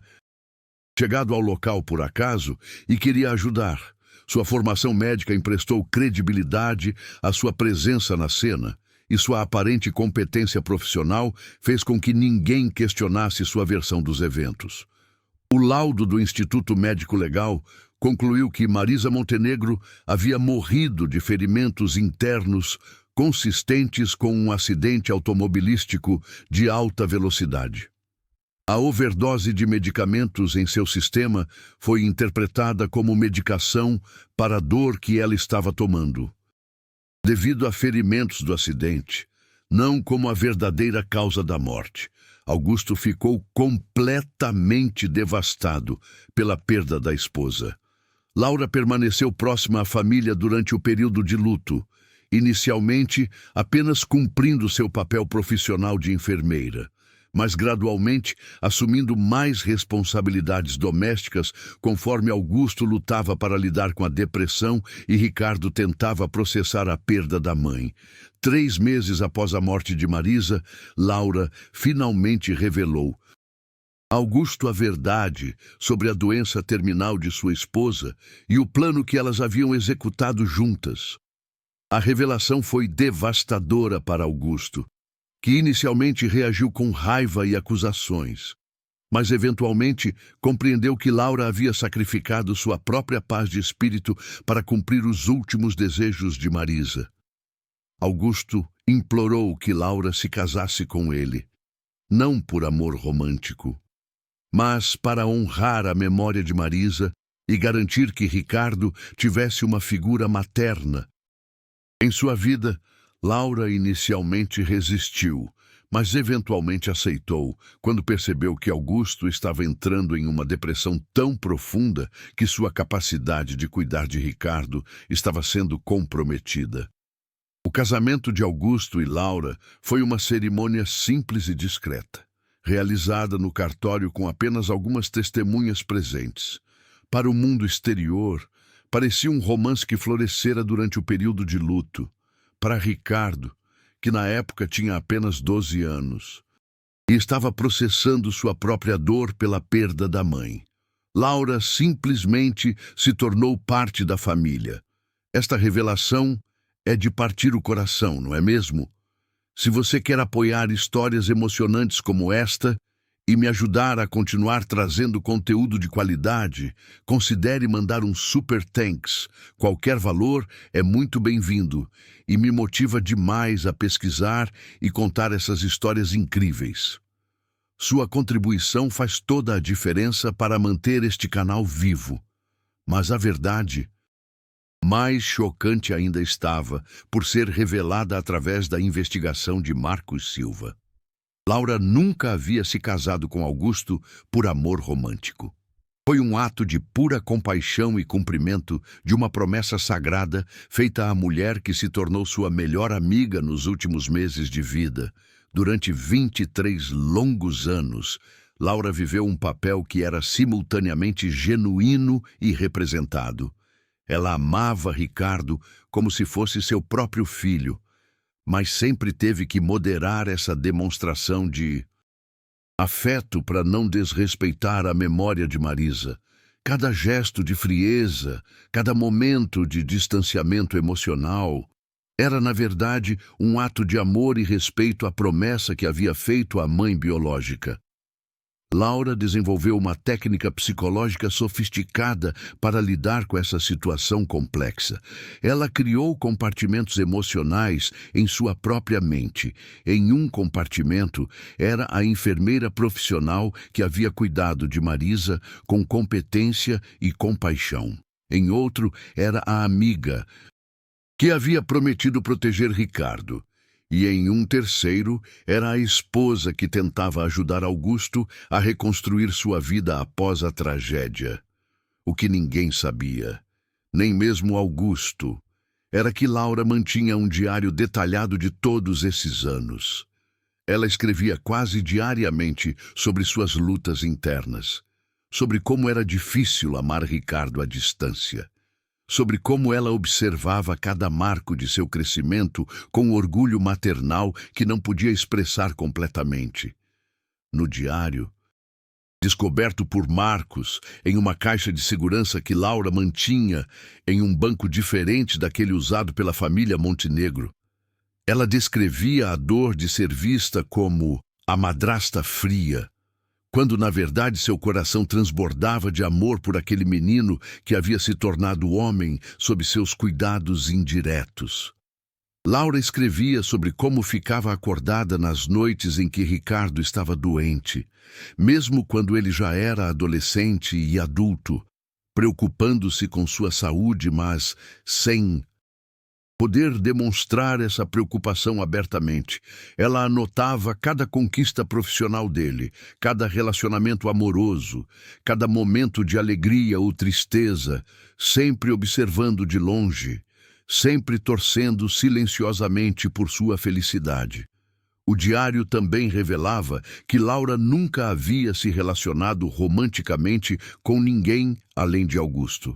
chegado ao local por acaso e queria ajudar. Sua formação médica emprestou credibilidade à sua presença na cena, e sua aparente competência profissional fez com que ninguém questionasse sua versão dos eventos. O laudo do Instituto Médico Legal concluiu que Marisa Montenegro havia morrido de ferimentos internos consistentes com um acidente automobilístico de alta velocidade. A overdose de medicamentos em seu sistema foi interpretada como medicação para a dor que ela estava tomando, devido a ferimentos do acidente, não como a verdadeira causa da morte. Augusto ficou completamente devastado pela perda da esposa. Laura permaneceu próxima à família durante o período de luto, inicialmente apenas cumprindo seu papel profissional de enfermeira, mas gradualmente assumindo mais responsabilidades domésticas conforme Augusto lutava para lidar com a depressão e Ricardo tentava processar a perda da mãe. 3 meses após a morte de Marisa, Laura finalmente revelou a Augusto a verdade sobre a doença terminal de sua esposa e o plano que elas haviam executado juntas. A revelação foi devastadora para Augusto, que inicialmente reagiu com raiva e acusações, mas eventualmente compreendeu que Laura havia sacrificado sua própria paz de espírito para cumprir os últimos desejos de Marisa. Augusto implorou que Laura se casasse com ele, não por amor romântico, mas para honrar a memória de Marisa e garantir que Ricardo tivesse uma figura materna. Em sua vida, Laura inicialmente resistiu, mas eventualmente aceitou quando percebeu que Augusto estava entrando em uma depressão tão profunda que sua capacidade de cuidar de Ricardo estava sendo comprometida. O casamento de Augusto e Laura foi uma cerimônia simples e discreta, realizada no cartório com apenas algumas testemunhas presentes. Para o mundo exterior, parecia um romance que florescera durante o período de luto. Para Ricardo, que na época tinha apenas 12 anos, e estava processando sua própria dor pela perda da mãe, Laura simplesmente se tornou parte da família. Esta revelação É de partir o coração, não é mesmo? Se você quer apoiar histórias emocionantes como esta e me ajudar a continuar trazendo conteúdo de qualidade, considere mandar um super thanks. Qualquer valor é muito bem-vindo e me motiva demais a pesquisar e contar essas histórias incríveis. Sua contribuição faz toda a diferença para manter este canal vivo. Mas a verdade mais chocante ainda estava por ser revelada através da investigação de Marcos Silva. Laura nunca havia se casado com Augusto por amor romântico. Foi um ato de pura compaixão e cumprimento de uma promessa sagrada feita à mulher que se tornou sua melhor amiga nos últimos meses de vida. Durante 23 longos anos, Laura viveu um papel que era simultaneamente genuíno e representado. Ela amava Ricardo como se fosse seu próprio filho, mas sempre teve que moderar essa demonstração de afeto para não desrespeitar a memória de Marisa. Cada gesto de frieza, cada momento de distanciamento emocional, era, na verdade, um ato de amor e respeito à promessa que havia feito à mãe biológica. Laura desenvolveu uma técnica psicológica sofisticada para lidar com essa situação complexa. Ela criou compartimentos emocionais em sua própria mente. Em um compartimento era a enfermeira profissional que havia cuidado de Marisa com competência e compaixão. Em outro era a amiga que havia prometido proteger Ricardo. E em um terceiro, era a esposa que tentava ajudar Augusto a reconstruir sua vida após a tragédia. O que ninguém sabia, nem mesmo Augusto, era que Laura mantinha um diário detalhado de todos esses anos. Ela escrevia quase diariamente sobre suas lutas internas, sobre como era difícil amar Ricardo à distância, sobre como ela observava cada marco de seu crescimento com orgulho maternal que não podia expressar completamente. No diário, descoberto por Marcos em uma caixa de segurança que Laura mantinha em um banco diferente daquele usado pela família Montenegro, ela descrevia a dor de ser vista como a madrasta fria, quando na verdade seu coração transbordava de amor por aquele menino que havia se tornado homem sob seus cuidados indiretos. Laura escrevia sobre como ficava acordada nas noites em que Ricardo estava doente, mesmo quando ele já era adolescente e adulto, preocupando-se com sua saúde, mas sem poder demonstrar essa preocupação abertamente. Ela anotava cada conquista profissional dele, cada relacionamento amoroso, cada momento de alegria ou tristeza, sempre observando de longe, sempre torcendo silenciosamente por sua felicidade. O diário também revelava que Laura nunca havia se relacionado romanticamente com ninguém além de Augusto.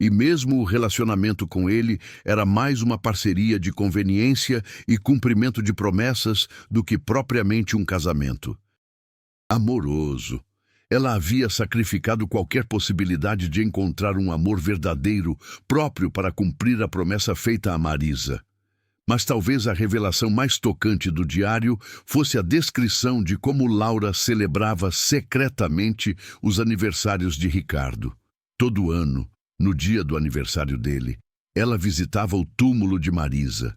E mesmo o relacionamento com ele era mais uma parceria de conveniência e cumprimento de promessas do que propriamente um casamento. Amoroso, ela havia sacrificado qualquer possibilidade de encontrar um amor verdadeiro próprio para cumprir a promessa feita a Marisa. Mas talvez a revelação mais tocante do diário fosse a descrição de como Laura celebrava secretamente os aniversários de Ricardo. Todo ano, no dia do aniversário dele, ela visitava o túmulo de Marisa,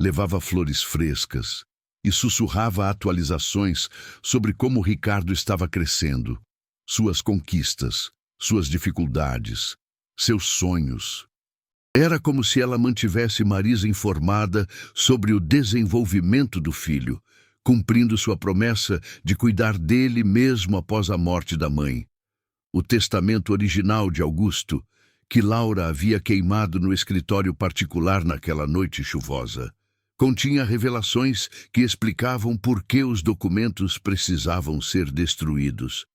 levava flores frescas e sussurrava atualizações sobre como Ricardo estava crescendo, suas conquistas, suas dificuldades, seus sonhos. Era como se ela mantivesse Marisa informada sobre o desenvolvimento do filho, cumprindo sua promessa de cuidar dele mesmo após a morte da mãe. O testamento original de Augusto, que Laura havia queimado no escritório particular naquela noite chuvosa, continha revelações que explicavam por que os documentos precisavam ser destruídos.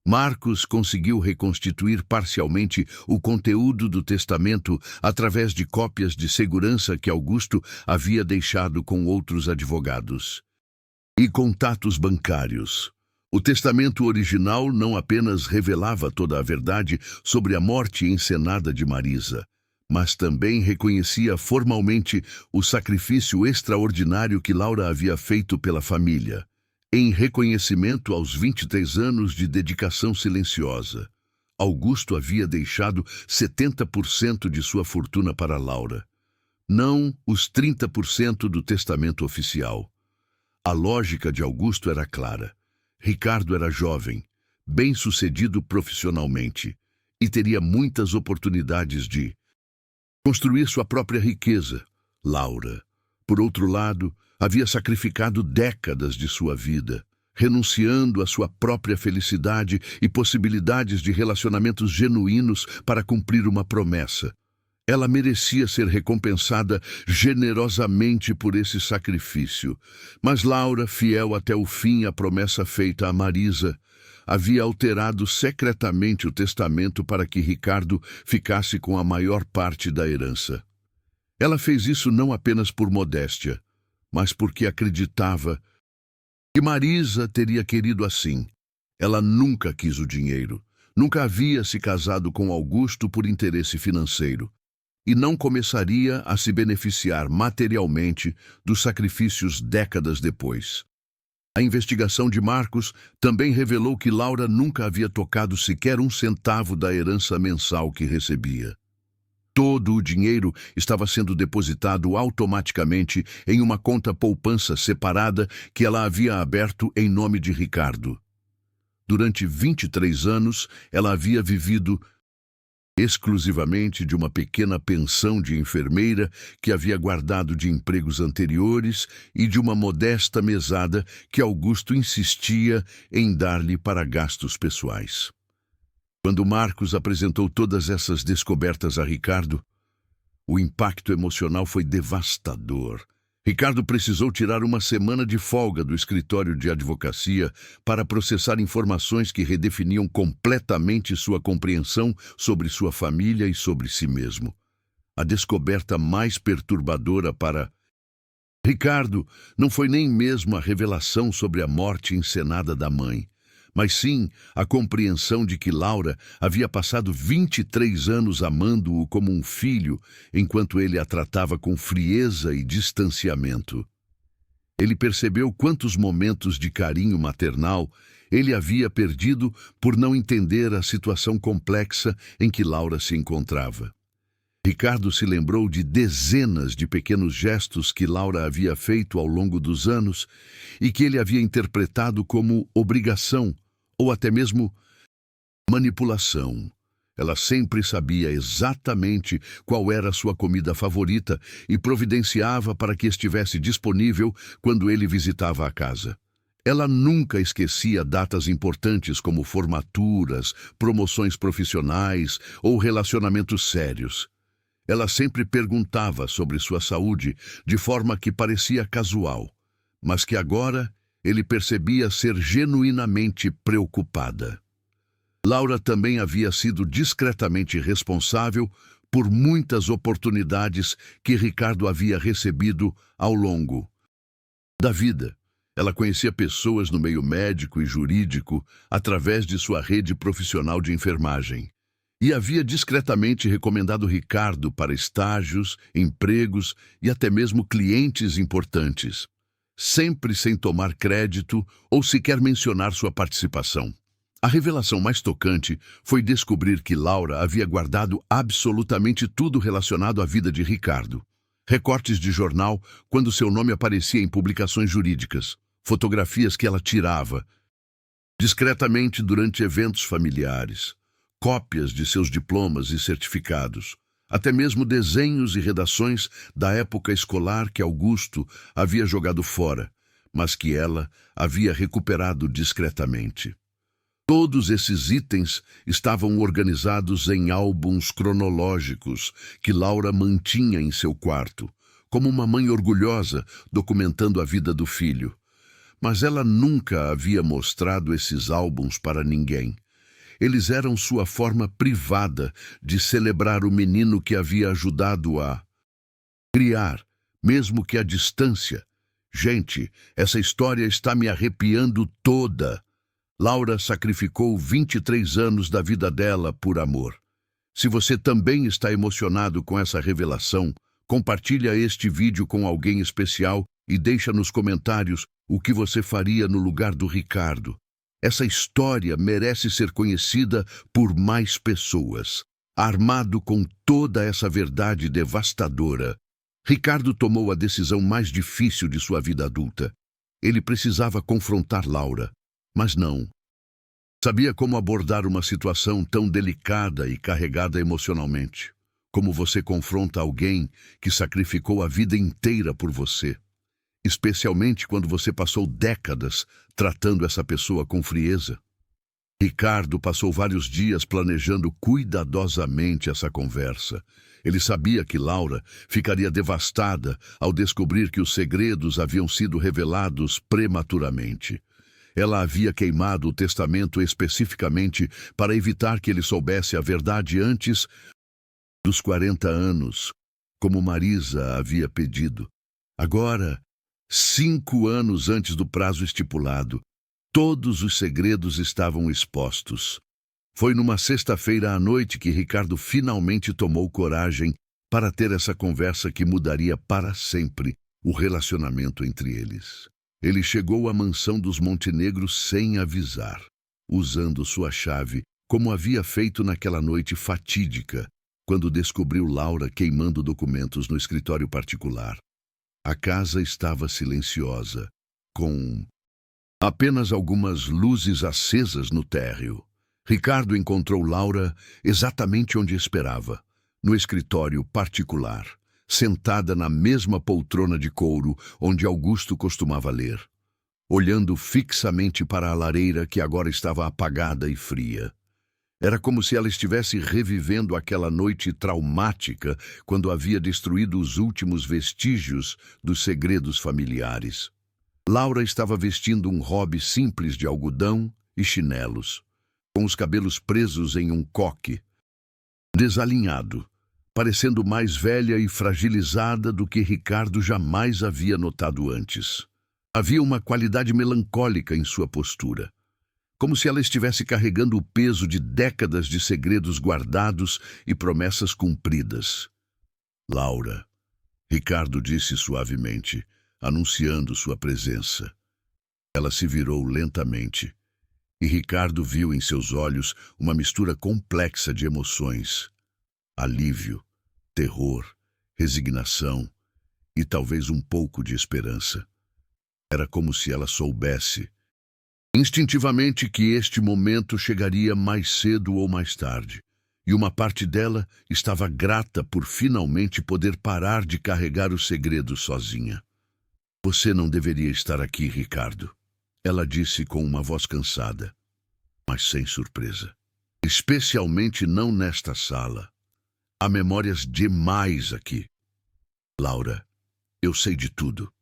Marcos conseguiu reconstituir parcialmente o conteúdo do testamento através de cópias de segurança que Augusto havia deixado com outros advogados. E contatos bancários. O testamento original não apenas revelava toda a verdade sobre a morte encenada de Marisa, mas também reconhecia formalmente o sacrifício extraordinário que Laura havia feito pela família, em reconhecimento aos 23 anos de dedicação silenciosa. Augusto havia deixado 70% de sua fortuna para Laura, não os 30% do testamento oficial. A lógica de Augusto era clara. Ricardo era jovem, bem-sucedido profissionalmente, e teria muitas oportunidades de construir sua própria riqueza. Laura, por outro lado, havia sacrificado décadas de sua vida, renunciando à sua própria felicidade e possibilidades de relacionamentos genuínos para cumprir uma promessa. Ela merecia ser recompensada generosamente por esse sacrifício. Mas Laura, fiel até o fim à promessa feita a Marisa, havia alterado secretamente o testamento para que Ricardo ficasse com a maior parte da herança. Ela fez isso não apenas por modéstia, mas porque acreditava que Marisa teria querido assim. Ela nunca quis o dinheiro, nunca havia se casado com Augusto por interesse financeiro, e não começaria a se beneficiar materialmente dos sacrifícios décadas depois. A investigação de Marcos também revelou que Laura nunca havia tocado sequer um centavo da herança mensal que recebia. Todo o dinheiro estava sendo depositado automaticamente em uma conta poupança separada que ela havia aberto em nome de Ricardo. Durante 23 anos, ela havia vivido exclusivamente de uma pequena pensão de enfermeira que havia guardado de empregos anteriores e de uma modesta mesada que Augusto insistia em dar-lhe para gastos pessoais. Quando Marcos apresentou todas essas descobertas a Ricardo, o impacto emocional foi devastador. Ricardo precisou tirar uma semana de folga do escritório de advocacia para processar informações que redefiniam completamente sua compreensão sobre sua família e sobre si mesmo. A descoberta mais perturbadora para Ricardo não foi nem mesmo a revelação sobre a morte encenada da mãe, mas sim a compreensão de que Laura havia passado 23 anos amando-o como um filho, enquanto ele a tratava com frieza e distanciamento. Ele percebeu quantos momentos de carinho maternal ele havia perdido por não entender a situação complexa em que Laura se encontrava. Ricardo se lembrou de dezenas de pequenos gestos que Laura havia feito ao longo dos anos e que ele havia interpretado como obrigação ou até mesmo manipulação. Ela sempre sabia exatamente qual era a sua comida favorita e providenciava para que estivesse disponível quando ele visitava a casa. Ela nunca esquecia datas importantes como formaturas, promoções profissionais ou relacionamentos sérios. Ela sempre perguntava sobre sua saúde de forma que parecia casual, mas que agora ele percebia ser genuinamente preocupada. Laura também havia sido discretamente responsável por muitas oportunidades que Ricardo havia recebido ao longo da vida. Ela conhecia pessoas no meio médico e jurídico através de sua rede profissional de enfermagem e havia discretamente recomendado Ricardo para estágios, empregos e até mesmo clientes importantes, sempre sem tomar crédito ou sequer mencionar sua participação. A revelação mais tocante foi descobrir que Laura havia guardado absolutamente tudo relacionado à vida de Ricardo. Recortes de jornal quando seu nome aparecia em publicações jurídicas, fotografias que ela tirava discretamente durante eventos familiares, cópias de seus diplomas e certificados, até mesmo desenhos e redações da época escolar que Augusto havia jogado fora, mas que ela havia recuperado discretamente. Todos esses itens estavam organizados em álbuns cronológicos que Laura mantinha em seu quarto, como uma mãe orgulhosa documentando a vida do filho. Mas ela nunca havia mostrado esses álbuns para ninguém. Eles eram sua forma privada de celebrar o menino que havia ajudado a criar, mesmo que à distância. Gente, essa história está me arrepiando toda. Laura sacrificou 23 anos da vida dela por amor. Se você também está emocionado com essa revelação, compartilha este vídeo com alguém especial e deixa nos comentários o que você faria no lugar do Ricardo. Essa história merece ser conhecida por mais pessoas. Armado com toda essa verdade devastadora, Ricardo tomou a decisão mais difícil de sua vida adulta. Ele precisava confrontar Laura, mas não sabia como abordar uma situação tão delicada e carregada emocionalmente. Como você confronta alguém que sacrificou a vida inteira por você, especialmente quando você passou décadas tratando essa pessoa com frieza? Ricardo passou vários dias planejando cuidadosamente essa conversa. Ele sabia que Laura ficaria devastada ao descobrir que os segredos haviam sido revelados prematuramente. Ela havia queimado o testamento especificamente para evitar que ele soubesse a verdade antes dos 40 anos, como Marisa havia pedido. Agora, 5 anos antes do prazo estipulado, todos os segredos estavam expostos. Foi numa sexta-feira à noite que Ricardo finalmente tomou coragem para ter essa conversa que mudaria para sempre o relacionamento entre eles. Ele chegou à mansão dos Montenegro sem avisar, usando sua chave, como havia feito naquela noite fatídica, quando descobriu Laura queimando documentos no escritório particular. A casa estava silenciosa, com apenas algumas luzes acesas no térreo. Ricardo encontrou Laura exatamente onde esperava, no escritório particular, sentada na mesma poltrona de couro onde Augusto costumava ler, olhando fixamente para a lareira que agora estava apagada e fria. Era como se ela estivesse revivendo aquela noite traumática quando havia destruído os últimos vestígios dos segredos familiares. Laura estava vestindo um robe simples de algodão e chinelos, com os cabelos presos em um coque, desalinhado, parecendo mais velha e fragilizada do que Ricardo jamais havia notado antes. Havia uma qualidade melancólica em sua postura, como se ela estivesse carregando o peso de décadas de segredos guardados e promessas cumpridas. Laura, Ricardo disse suavemente, anunciando sua presença. Ela se virou lentamente, e Ricardo viu em seus olhos uma mistura complexa de emoções: alívio, terror, resignação e talvez um pouco de esperança. Era como se ela soubesse, instintivamente, que este momento chegaria mais cedo ou mais tarde, e uma parte dela estava grata por finalmente poder parar de carregar os segredos sozinha. Você não deveria estar aqui, Ricardo, ela disse com uma voz cansada, mas sem surpresa. Especialmente não nesta sala. Há memórias demais aqui. Laura, eu sei de tudo,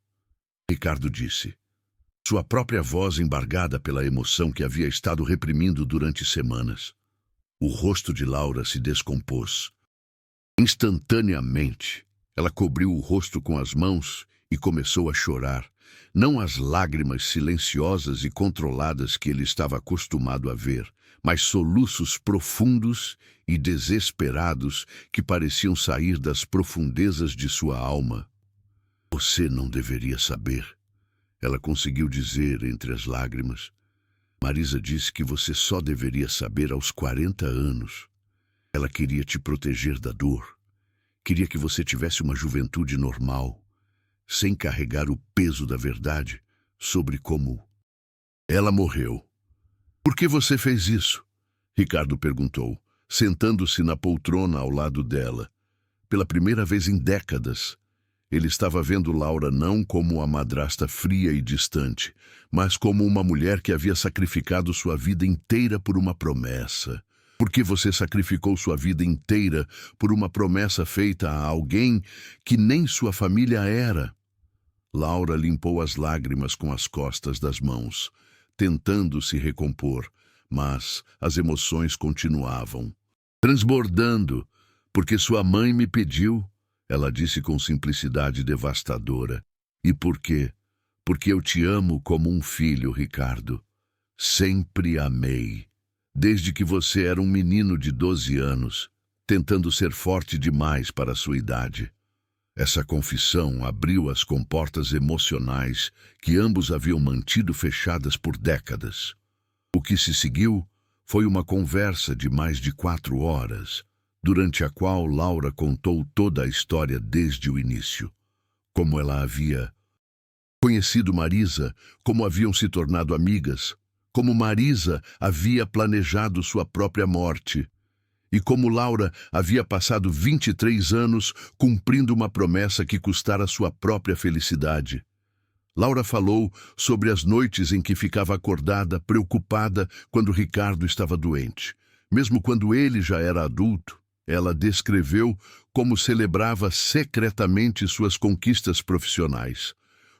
Ricardo disse, sua própria voz embargada pela emoção que havia estado reprimindo durante semanas. O rosto de Laura se descompôs. Instantaneamente, ela cobriu o rosto com as mãos e começou a chorar, não as lágrimas silenciosas e controladas que ele estava acostumado a ver, mas soluços profundos e desesperados que pareciam sair das profundezas de sua alma. Você não deveria saber, ela conseguiu dizer entre as lágrimas. Marisa disse que você só deveria saber aos 40 anos. Ela queria te proteger da dor. Queria que você tivesse uma juventude normal, sem carregar o peso da verdade sobre como ela morreu. Por que você fez isso? Ricardo perguntou, sentando-se na poltrona ao lado dela. Pela primeira vez em décadas, ele estava vendo Laura não como a madrasta fria e distante, mas como uma mulher que havia sacrificado sua vida inteira por uma promessa. Por que você sacrificou sua vida inteira por uma promessa feita a alguém que nem sua família era? Laura limpou as lágrimas com as costas das mãos, tentando se recompor, mas as emoções continuavam, transbordando, porque sua mãe me pediu, ela disse com simplicidade devastadora. E por quê? Porque eu te amo como um filho, Ricardo. Sempre amei. Desde que você era um menino de 12 anos. tentando ser forte demais para a sua idade. Essa confissão abriu as comportas emocionais que ambos haviam mantido fechadas por décadas. O que se seguiu foi uma conversa de mais de 4 horas, durante a qual Laura contou toda a história desde o início. Como ela havia conhecido Marisa, como haviam se tornado amigas, como Marisa havia planejado sua própria morte, e como Laura havia passado 23 anos cumprindo uma promessa que custara sua própria felicidade. Laura falou sobre as noites em que ficava acordada, preocupada quando Ricardo estava doente. Mesmo quando ele já era adulto, ela descreveu como celebrava secretamente suas conquistas profissionais,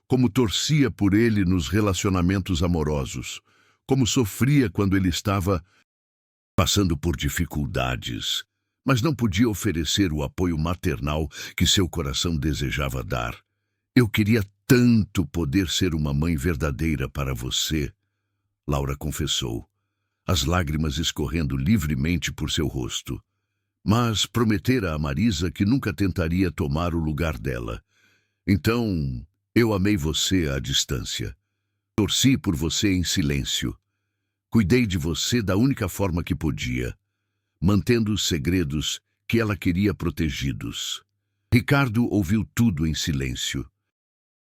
como torcia por ele nos relacionamentos amorosos, como sofria quando ele estava passando por dificuldades, mas não podia oferecer o apoio maternal que seu coração desejava dar. Eu queria tanto poder ser uma mãe verdadeira para você, Laura confessou, as lágrimas escorrendo livremente por seu rosto. Mas prometera a Marisa que nunca tentaria tomar o lugar dela. Então, eu amei você à distância. Torci por você em silêncio. Cuidei de você da única forma que podia, mantendo os segredos que ela queria protegidos. Ricardo ouviu tudo em silêncio,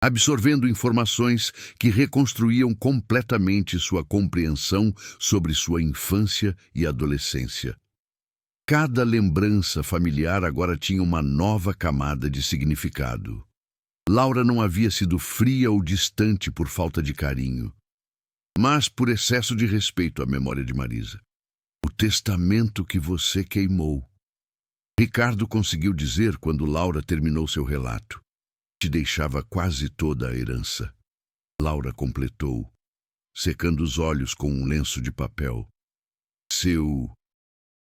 absorvendo informações que reconstruíam completamente sua compreensão sobre sua infância e adolescência. Cada lembrança familiar agora tinha uma nova camada de significado. Laura não havia sido fria ou distante por falta de carinho, mas por excesso de respeito à memória de Marisa. O testamento que você queimou. Ricardo conseguiu dizer quando Laura terminou seu relato. Te deixava quase toda a herança. Laura completou, secando os olhos com um lenço de papel. Seu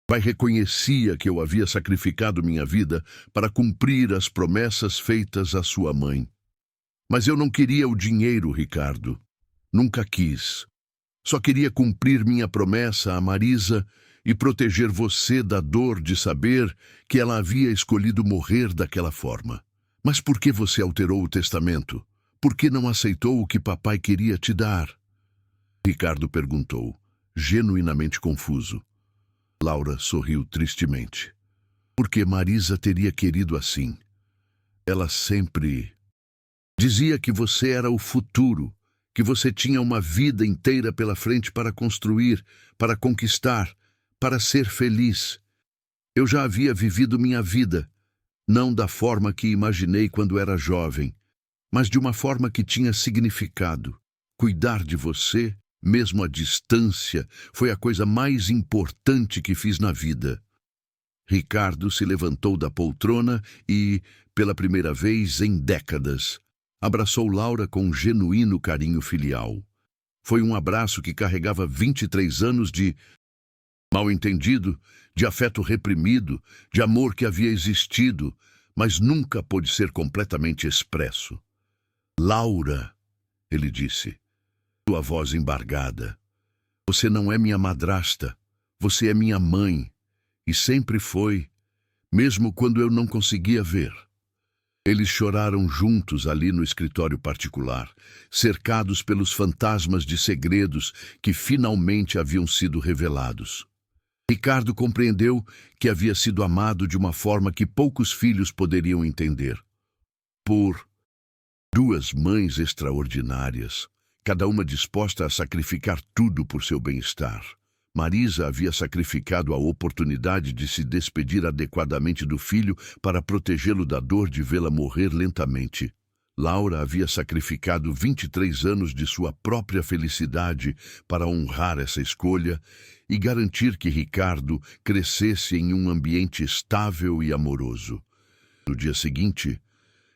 pai reconhecia que eu havia sacrificado minha vida para cumprir as promessas feitas à sua mãe. Mas eu não queria o dinheiro, Ricardo. Nunca quis. Só queria cumprir minha promessa a Marisa e proteger você da dor de saber que ela havia escolhido morrer daquela forma. Mas por que você alterou o testamento? Por que não aceitou o que papai queria te dar? Ricardo perguntou, genuinamente confuso. Laura sorriu tristemente. Porque Marisa teria querido assim. Ela sempre dizia que você era o futuro, que você tinha uma vida inteira pela frente para construir, para conquistar, para ser feliz. Eu já havia vivido minha vida, não da forma que imaginei quando era jovem, mas de uma forma que tinha significado. Cuidar de você, mesmo à distância, foi a coisa mais importante que fiz na vida. Ricardo se levantou da poltrona e, pela primeira vez em décadas, abraçou Laura com um genuíno carinho filial. Foi um abraço que carregava 23 anos de mal-entendido, de afeto reprimido, de amor que havia existido, mas nunca pôde ser completamente expresso. Laura, ele disse, sua voz embargada, você não é minha madrasta, você é minha mãe, e sempre foi, mesmo quando eu não conseguia ver. Eles choraram juntos ali no escritório particular, cercados pelos fantasmas de segredos que finalmente haviam sido revelados. Ricardo compreendeu que havia sido amado de uma forma que poucos filhos poderiam entender. Por 2 mães extraordinárias, cada uma disposta a sacrificar tudo por seu bem-estar. Marisa havia sacrificado a oportunidade de se despedir adequadamente do filho para protegê-lo da dor de vê-la morrer lentamente. Laura havia sacrificado 23 anos de sua própria felicidade para honrar essa escolha e garantir que Ricardo crescesse em um ambiente estável e amoroso. No dia seguinte,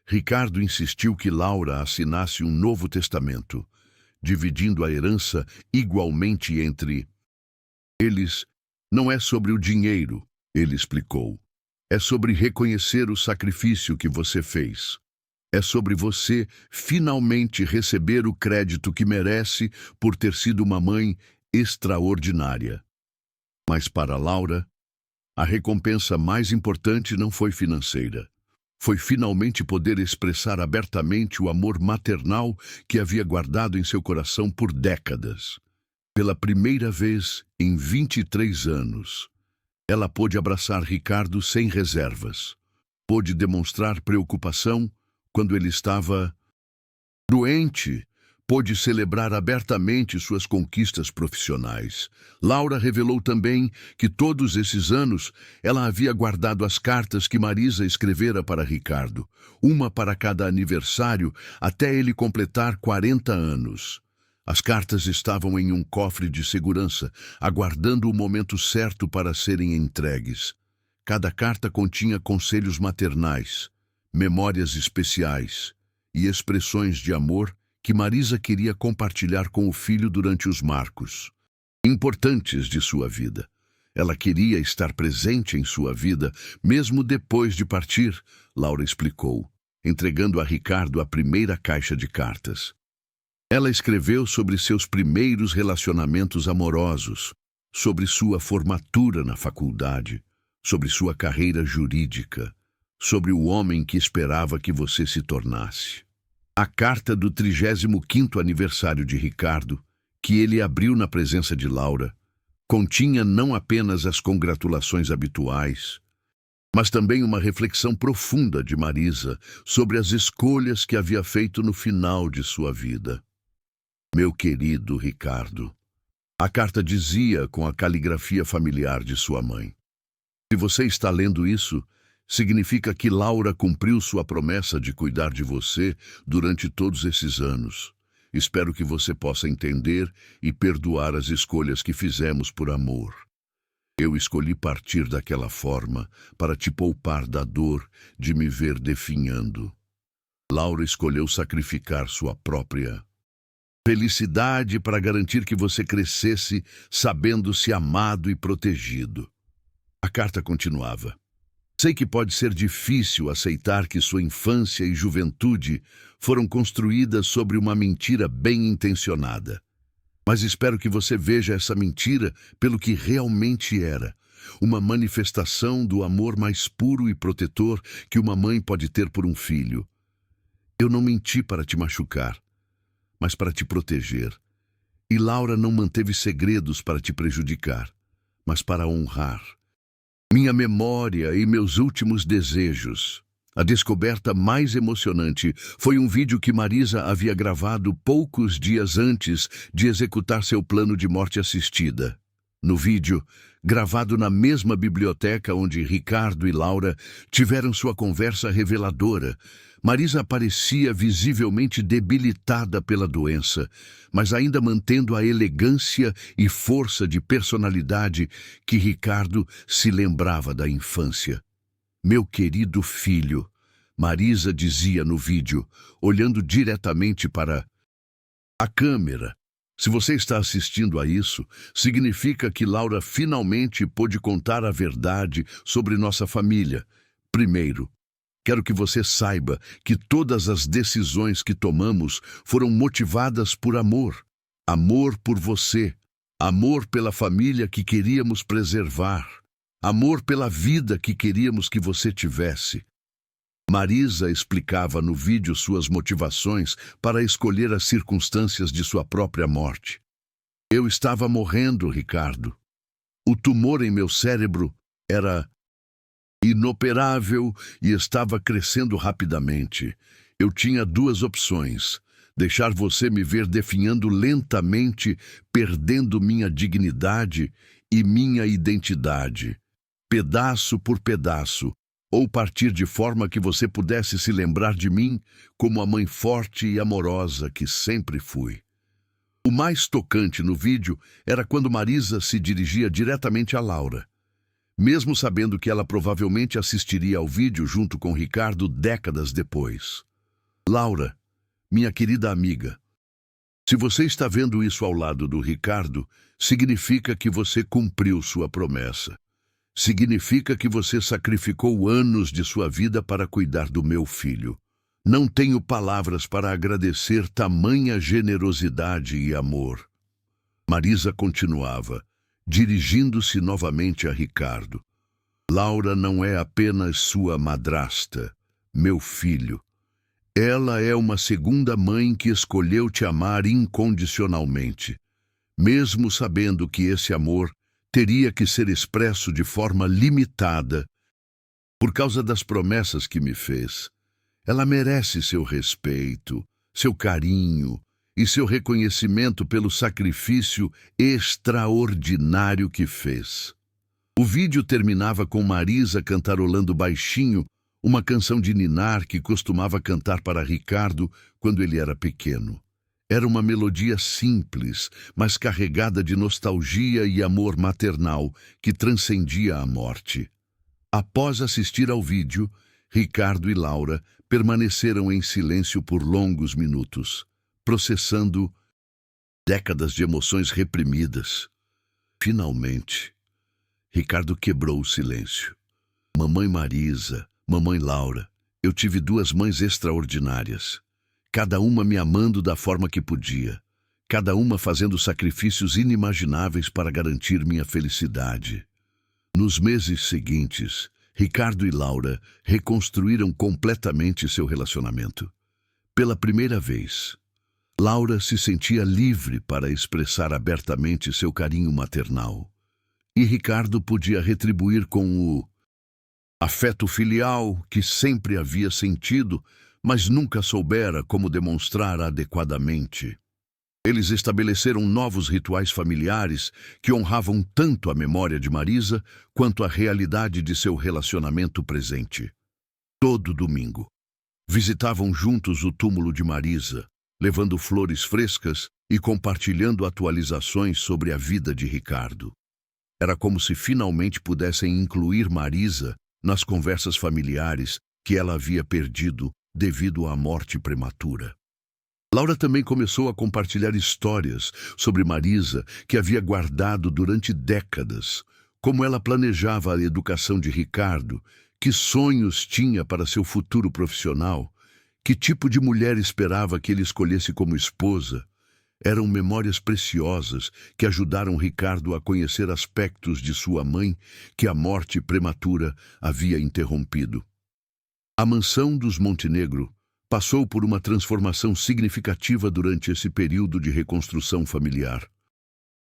Ricardo insistiu que Laura assinasse um novo testamento, dividindo a herança igualmente entre eles. Não é sobre o dinheiro, ele explicou. É sobre reconhecer o sacrifício que você fez. É sobre você finalmente receber o crédito que merece por ter sido uma mãe extraordinária. Mas para Laura, A recompensa mais importante não foi financeira. Foi finalmente poder expressar abertamente o amor maternal que havia guardado em seu coração por décadas. Pela primeira vez em 23 anos, ela pôde abraçar Ricardo sem reservas. Pôde demonstrar preocupação quando ele estava doente. Pôde celebrar abertamente suas conquistas profissionais. Laura revelou também que todos esses anos ela havia guardado as cartas que Marisa escrevera para Ricardo, uma para cada aniversário, até ele completar 40 anos. As cartas estavam em um cofre de segurança, aguardando o momento certo para serem entregues. Cada carta continha conselhos maternais, memórias especiais e expressões de amor que Marisa queria compartilhar com o filho durante os marcos importantes de sua vida. Ela queria estar presente em sua vida, mesmo depois de partir, Laura explicou, entregando a Ricardo a primeira caixa de cartas. Ela escreveu sobre seus primeiros relacionamentos amorosos, sobre sua formatura na faculdade, sobre sua carreira jurídica, sobre o homem que esperava que você se tornasse. A carta do 35º aniversário de Ricardo, que ele abriu na presença de Laura, continha não apenas as congratulações habituais, mas também uma reflexão profunda de Marisa sobre as escolhas que havia feito no final de sua vida. Meu querido Ricardo, a carta dizia com a caligrafia familiar de sua mãe. Se você está lendo isso, significa que Laura cumpriu sua promessa de cuidar de você durante todos esses anos. Espero que você possa entender e perdoar as escolhas que fizemos por amor. Eu escolhi partir daquela forma para te poupar da dor de me ver definhando. Laura escolheu sacrificar sua própria felicidade para garantir que você crescesse sabendo-se amado e protegido. A carta continuava. Sei que pode ser difícil aceitar que sua infância e juventude foram construídas sobre uma mentira bem intencionada. Mas espero que você veja essa mentira pelo que realmente era, uma manifestação do amor mais puro e protetor que uma mãe pode ter por um filho. Eu não menti para te machucar, mas para te proteger. E Laura não manteve segredos para te prejudicar, mas para honrar minha memória e meus últimos desejos. A descoberta mais emocionante foi um vídeo que Marisa havia gravado poucos dias antes de executar seu plano de morte assistida. No vídeo, gravado na mesma biblioteca onde Ricardo e Laura tiveram sua conversa reveladora, Marisa parecia visivelmente debilitada pela doença, mas ainda mantendo a elegância e força de personalidade que Ricardo se lembrava da infância. Meu querido filho, Marisa dizia no vídeo, olhando diretamente para a câmera. Se você está assistindo a isso, significa que Laura finalmente pôde contar a verdade sobre nossa família. Primeiro, quero que você saiba que todas as decisões que tomamos foram motivadas por amor. Amor por você, amor pela família que queríamos preservar, amor pela vida que queríamos que você tivesse. Marisa explicava no vídeo suas motivações para escolher as circunstâncias de sua própria morte. Eu estava morrendo, Ricardo. O tumor em meu cérebro era inoperável e estava crescendo rapidamente. Eu tinha duas opções: deixar você me ver definhando lentamente, perdendo minha dignidade e minha identidade, pedaço por pedaço, ou partir de forma que você pudesse se lembrar de mim como a mãe forte e amorosa que sempre fui. O mais tocante no vídeo era quando Marisa se dirigia diretamente a Laura, mesmo sabendo que ela provavelmente assistiria ao vídeo junto com Ricardo décadas depois. Laura, minha querida amiga, se você está vendo isso ao lado do Ricardo, significa que você cumpriu sua promessa. Significa que você sacrificou anos de sua vida para cuidar do meu filho. Não tenho palavras para agradecer tamanha generosidade e amor. Marisa continuava, dirigindo-se novamente a Ricardo. Laura não é apenas sua madrasta, meu filho. Ela é uma segunda mãe que escolheu te amar incondicionalmente, mesmo sabendo que esse amor teria que ser expresso de forma limitada por causa das promessas que me fez. Ela merece seu respeito, seu carinho e seu reconhecimento pelo sacrifício extraordinário que fez. O vídeo terminava com Marisa cantarolando baixinho uma canção de ninar que costumava cantar para Ricardo quando ele era pequeno. Era uma melodia simples, mas carregada de nostalgia e amor maternal que transcendia a morte. Após assistir ao vídeo, Ricardo e Laura permaneceram em silêncio por longos minutos, processando décadas de emoções reprimidas. Finalmente, Ricardo quebrou o silêncio. Mamãe Marisa, mamãe Laura, eu tive duas mães extraordinárias, cada uma me amando da forma que podia, cada uma fazendo sacrifícios inimagináveis para garantir minha felicidade. Nos meses seguintes, Ricardo e Laura reconstruíram completamente seu relacionamento. Pela primeira vez, Laura se sentia livre para expressar abertamente seu carinho maternal. E Ricardo podia retribuir com o afeto filial que sempre havia sentido, mas nunca soubera como demonstrar adequadamente. Eles estabeleceram novos rituais familiares que honravam tanto a memória de Marisa quanto a realidade de seu relacionamento presente. Todo domingo, visitavam juntos o túmulo de Marisa, levando flores frescas e compartilhando atualizações sobre a vida de Ricardo. Era como se finalmente pudessem incluir Marisa nas conversas familiares que ela havia perdido devido à morte prematura. Laura também começou a compartilhar histórias sobre Marisa que havia guardado durante décadas, como ela planejava a educação de Ricardo, que sonhos tinha para seu futuro profissional, que tipo de mulher esperava que ele escolhesse como esposa. Eram memórias preciosas que ajudaram Ricardo a conhecer aspectos de sua mãe que a morte prematura havia interrompido. A mansão dos Montenegro passou por uma transformação significativa durante esse período de reconstrução familiar.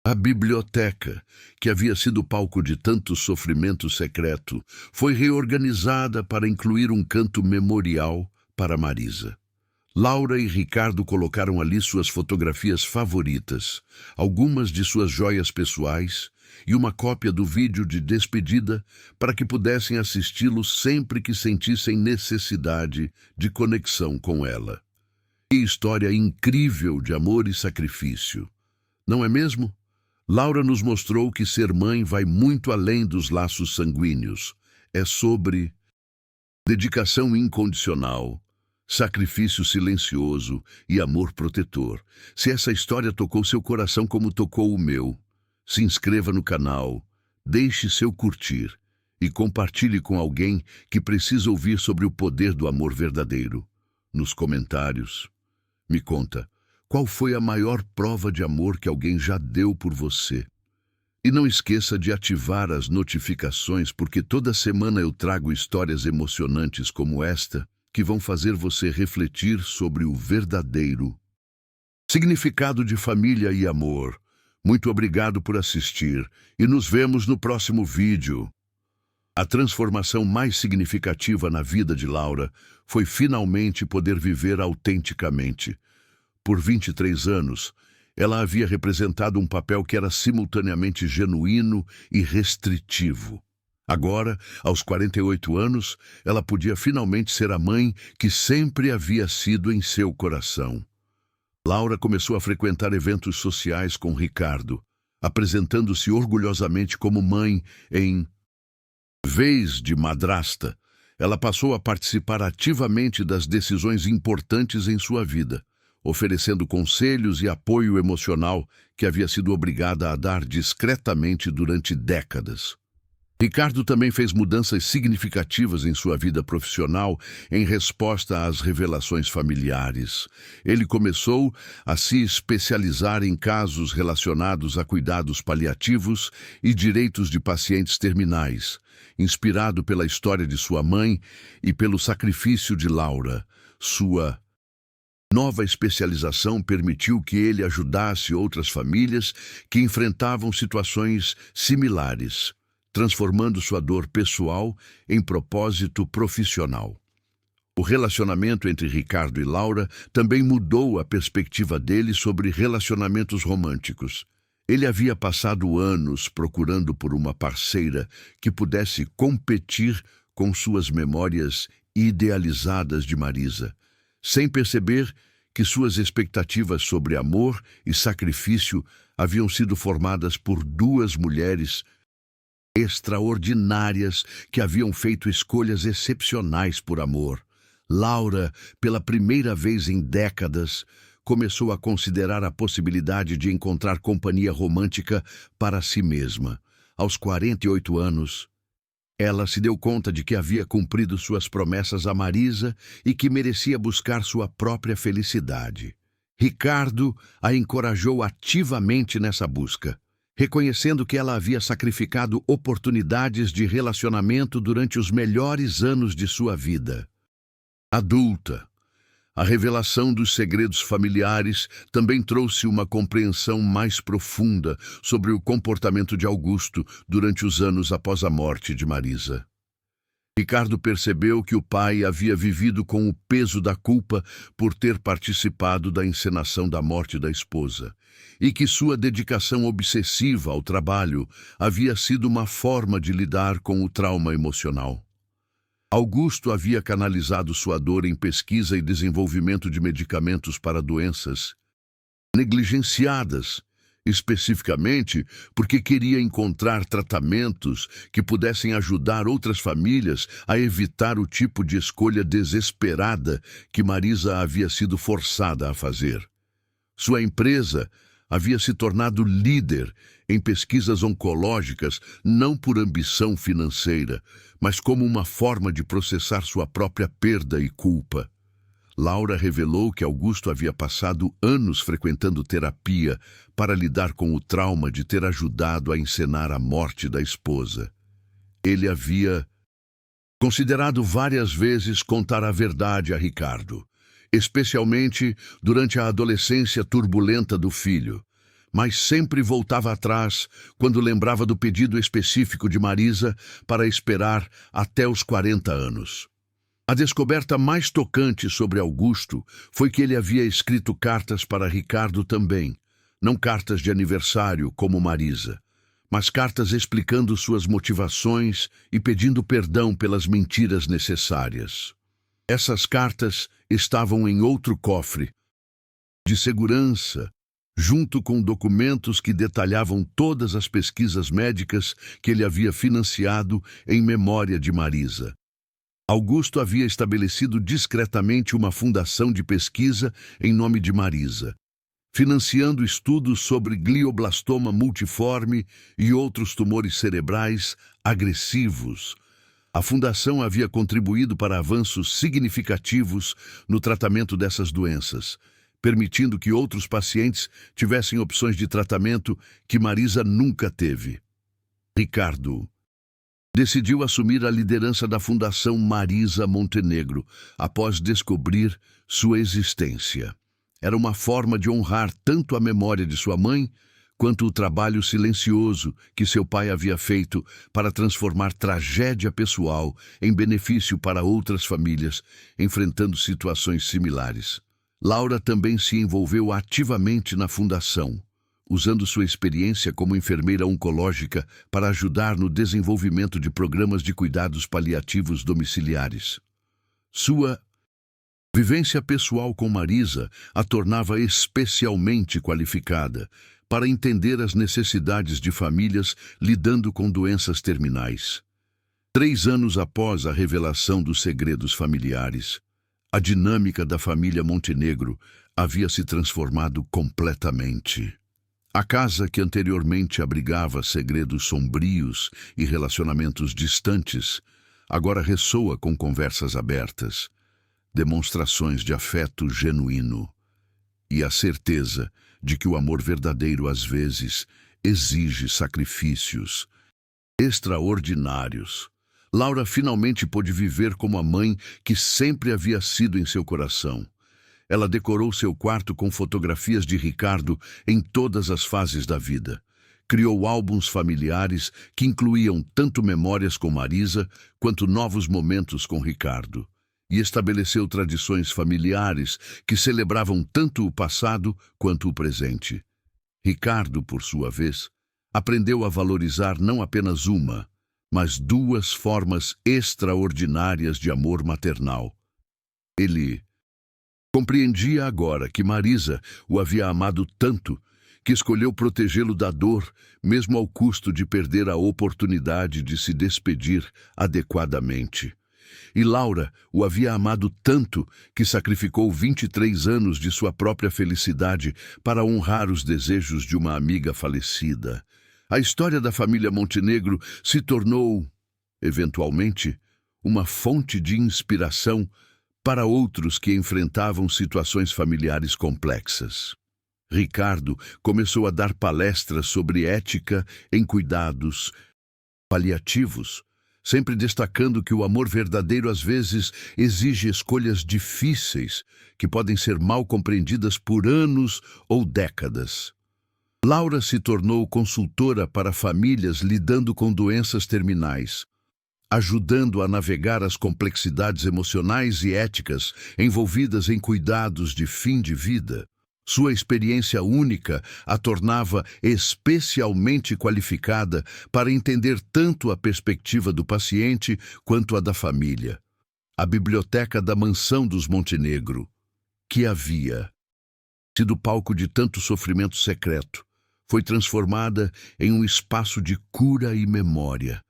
A biblioteca, que havia sido palco de tanto sofrimento secreto, foi reorganizada para incluir um canto memorial para Marisa. Laura e Ricardo colocaram ali suas fotografias favoritas, algumas de suas joias pessoais e uma cópia do vídeo de despedida para que pudessem assisti-lo sempre que sentissem necessidade de conexão com ela. Que história incrível de amor e sacrifício, não é mesmo? Laura nos mostrou que ser mãe vai muito além dos laços sanguíneos. É sobre dedicação incondicional, sacrifício silencioso e amor protetor. Se essa história tocou seu coração como tocou o meu, se inscreva no canal, deixe seu curtir e compartilhe com alguém que precisa ouvir sobre o poder do amor verdadeiro. Nos comentários, me conta, qual foi a maior prova de amor que alguém já deu por você? E não esqueça de ativar as notificações, porque toda semana eu trago histórias emocionantes como esta, que vão fazer você refletir sobre o verdadeiro significado de família e amor. Muito obrigado por assistir e nos vemos no próximo vídeo. A transformação mais significativa na vida de Laura foi finalmente poder viver autenticamente. Por 23 anos, ela havia representado um papel que era simultaneamente genuíno e restritivo. Agora, aos 48 anos, ela podia finalmente ser a mãe que sempre havia sido em seu coração. Laura começou a frequentar eventos sociais com Ricardo, apresentando-se orgulhosamente como mãe em vez de madrasta. Ela passou a participar ativamente das decisões importantes em sua vida, oferecendo conselhos e apoio emocional que havia sido obrigada a dar discretamente durante décadas. Ricardo também fez mudanças significativas em sua vida profissional em resposta às revelações familiares. Ele começou a se especializar em casos relacionados a cuidados paliativos e direitos de pacientes terminais, inspirado pela história de sua mãe e pelo sacrifício de Laura. Sua nova especialização permitiu que ele ajudasse outras famílias que enfrentavam situações similares, transformando sua dor pessoal em propósito profissional. O relacionamento entre Ricardo e Laura também mudou a perspectiva dele sobre relacionamentos românticos. Ele havia passado anos procurando por uma parceira que pudesse competir com suas memórias idealizadas de Marisa, sem perceber que suas expectativas sobre amor e sacrifício haviam sido formadas por duas mulheres extraordinárias que haviam feito escolhas excepcionais por amor. Laura, pela primeira vez em décadas, começou a considerar a possibilidade de encontrar companhia romântica para si mesma. Aos 48 anos, ela se deu conta de que havia cumprido suas promessas a Marisa e que merecia buscar sua própria felicidade. Ricardo a encorajou ativamente nessa busca, reconhecendo que ela havia sacrificado oportunidades de relacionamento durante os melhores anos de sua vida adulta. A revelação dos segredos familiares também trouxe uma compreensão mais profunda sobre o comportamento de Augusto durante os anos após a morte de Marisa. Ricardo percebeu que o pai havia vivido com o peso da culpa por ter participado da encenação da morte da esposa, e que sua dedicação obsessiva ao trabalho havia sido uma forma de lidar com o trauma emocional. Augusto havia canalizado sua dor em pesquisa e desenvolvimento de medicamentos para doenças negligenciadas, especificamente porque queria encontrar tratamentos que pudessem ajudar outras famílias a evitar o tipo de escolha desesperada que Marisa havia sido forçada a fazer. Sua empresa havia se tornado líder em pesquisas oncológicas não por ambição financeira, mas como uma forma de processar sua própria perda e culpa. Laura revelou que Augusto havia passado anos frequentando terapia para lidar com o trauma de ter ajudado a encenar a morte da esposa. Ele havia considerado várias vezes contar a verdade a Ricardo, especialmente durante a adolescência turbulenta do filho, mas sempre voltava atrás quando lembrava do pedido específico de Marisa para esperar até os 40 anos. A descoberta mais tocante sobre Augusto foi que ele havia escrito cartas para Ricardo também, não cartas de aniversário como Marisa, mas cartas explicando suas motivações e pedindo perdão pelas mentiras necessárias. Essas cartas estavam em outro cofre de segurança, junto com documentos que detalhavam todas as pesquisas médicas que ele havia financiado em memória de Marisa. Augusto havia estabelecido discretamente uma fundação de pesquisa em nome de Marisa, financiando estudos sobre glioblastoma multiforme e outros tumores cerebrais agressivos. A fundação havia contribuído para avanços significativos no tratamento dessas doenças, permitindo que outros pacientes tivessem opções de tratamento que Marisa nunca teve. Ricardo decidiu assumir a liderança da Fundação Marisa Montenegro após descobrir sua existência. Era uma forma de honrar tanto a memória de sua mãe quanto o trabalho silencioso que seu pai havia feito para transformar tragédia pessoal em benefício para outras famílias enfrentando situações similares. Laura também se envolveu ativamente na fundação, usando sua experiência como enfermeira oncológica para ajudar no desenvolvimento de programas de cuidados paliativos domiciliares. Sua vivência pessoal com Marisa a tornava especialmente qualificada para entender as necessidades de famílias lidando com doenças terminais. 3 anos após a revelação dos segredos familiares, a dinâmica da família Montenegro havia se transformado completamente. A casa que anteriormente abrigava segredos sombrios e relacionamentos distantes, agora ressoa com conversas abertas, demonstrações de afeto genuíno e a certeza de que o amor verdadeiro às vezes exige sacrifícios extraordinários. Laura finalmente pôde viver como a mãe que sempre havia sido em seu coração. Ela decorou seu quarto com fotografias de Ricardo em todas as fases da vida. Criou álbuns familiares que incluíam tanto memórias com Marisa quanto novos momentos com Ricardo. E estabeleceu tradições familiares que celebravam tanto o passado quanto o presente. Ricardo, por sua vez, aprendeu a valorizar não apenas uma, mas duas formas extraordinárias de amor maternal. Ele compreendia agora que Marisa o havia amado tanto que escolheu protegê-lo da dor, mesmo ao custo de perder a oportunidade de se despedir adequadamente. E Laura o havia amado tanto que sacrificou 23 anos de sua própria felicidade para honrar os desejos de uma amiga falecida. A história da família Montenegro se tornou, eventualmente, uma fonte de inspiração para outros que enfrentavam situações familiares complexas. Ricardo começou a dar palestras sobre ética em cuidados paliativos, sempre destacando que o amor verdadeiro às vezes exige escolhas difíceis, que podem ser mal compreendidas por anos ou décadas. Laura se tornou consultora para famílias lidando com doenças terminais, ajudando a navegar as complexidades emocionais e éticas envolvidas em cuidados de fim de vida. Sua experiência única a tornava especialmente qualificada para entender tanto a perspectiva do paciente quanto a da família. A biblioteca da mansão dos Montenegro, que havia sido palco de tanto sofrimento secreto, foi transformada em um espaço de cura e memória.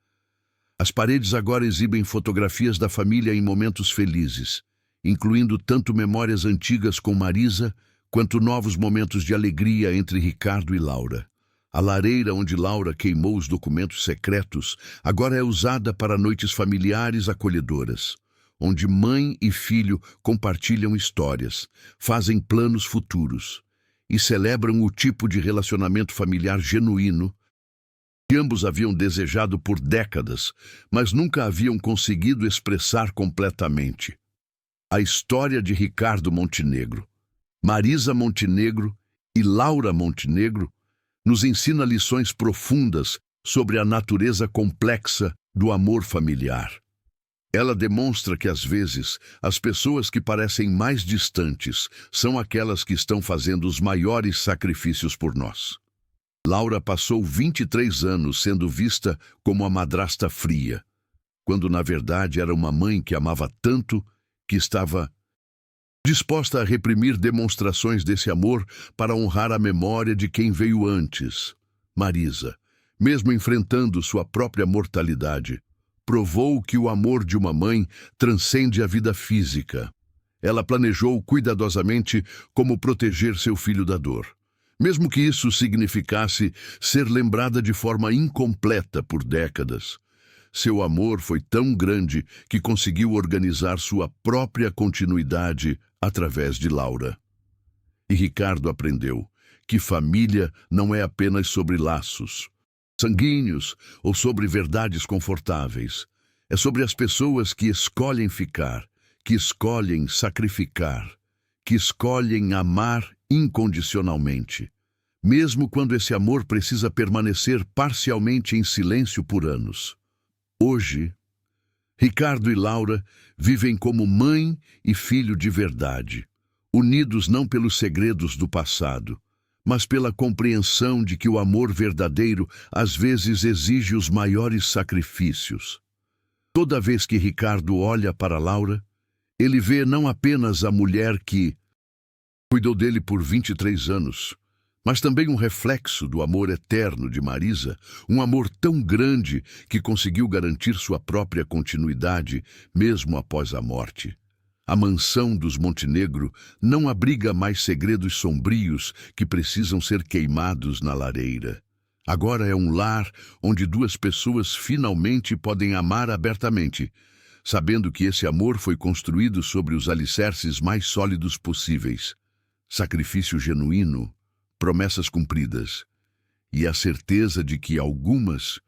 As paredes agora exibem fotografias da família em momentos felizes, incluindo tanto memórias antigas com Marisa, quanto novos momentos de alegria entre Ricardo e Laura. A lareira onde Laura queimou os documentos secretos agora é usada para noites familiares acolhedoras, onde mãe e filho compartilham histórias, fazem planos futuros e celebram o tipo de relacionamento familiar genuíno que ambos haviam desejado por décadas, mas nunca haviam conseguido expressar completamente. A história de Ricardo Montenegro, Marisa Montenegro e Laura Montenegro nos ensina lições profundas sobre a natureza complexa do amor familiar. Ela demonstra que, às vezes, as pessoas que parecem mais distantes são aquelas que estão fazendo os maiores sacrifícios por nós. Laura passou 23 anos sendo vista como a madrasta fria, quando na verdade era uma mãe que amava tanto que estava disposta a reprimir demonstrações desse amor para honrar a memória de quem veio antes. Marisa, mesmo enfrentando sua própria mortalidade, provou que o amor de uma mãe transcende a vida física. Ela planejou cuidadosamente como proteger seu filho da dor, mesmo que isso significasse ser lembrada de forma incompleta por décadas. Seu amor foi tão grande que conseguiu organizar sua própria continuidade através de Laura. E Ricardo aprendeu que família não é apenas sobre laços sanguíneos ou sobre verdades confortáveis. É sobre as pessoas que escolhem ficar, que escolhem sacrificar, que escolhem amar incondicionalmente, mesmo quando esse amor precisa permanecer parcialmente em silêncio por anos. Hoje, Ricardo e Laura vivem como mãe e filho de verdade, unidos não pelos segredos do passado, mas pela compreensão de que o amor verdadeiro às vezes exige os maiores sacrifícios. Toda vez que Ricardo olha para Laura, ele vê não apenas a mulher que cuidou dele por 23 anos, mas também um reflexo do amor eterno de Marisa, um amor tão grande que conseguiu garantir sua própria continuidade mesmo após a morte. A mansão dos Montenegro não abriga mais segredos sombrios que precisam ser queimados na lareira. Agora é um lar onde duas pessoas finalmente podem amar abertamente, sabendo que esse amor foi construído sobre os alicerces mais sólidos possíveis. Sacrifício genuíno, promessas cumpridas e a certeza de que algumas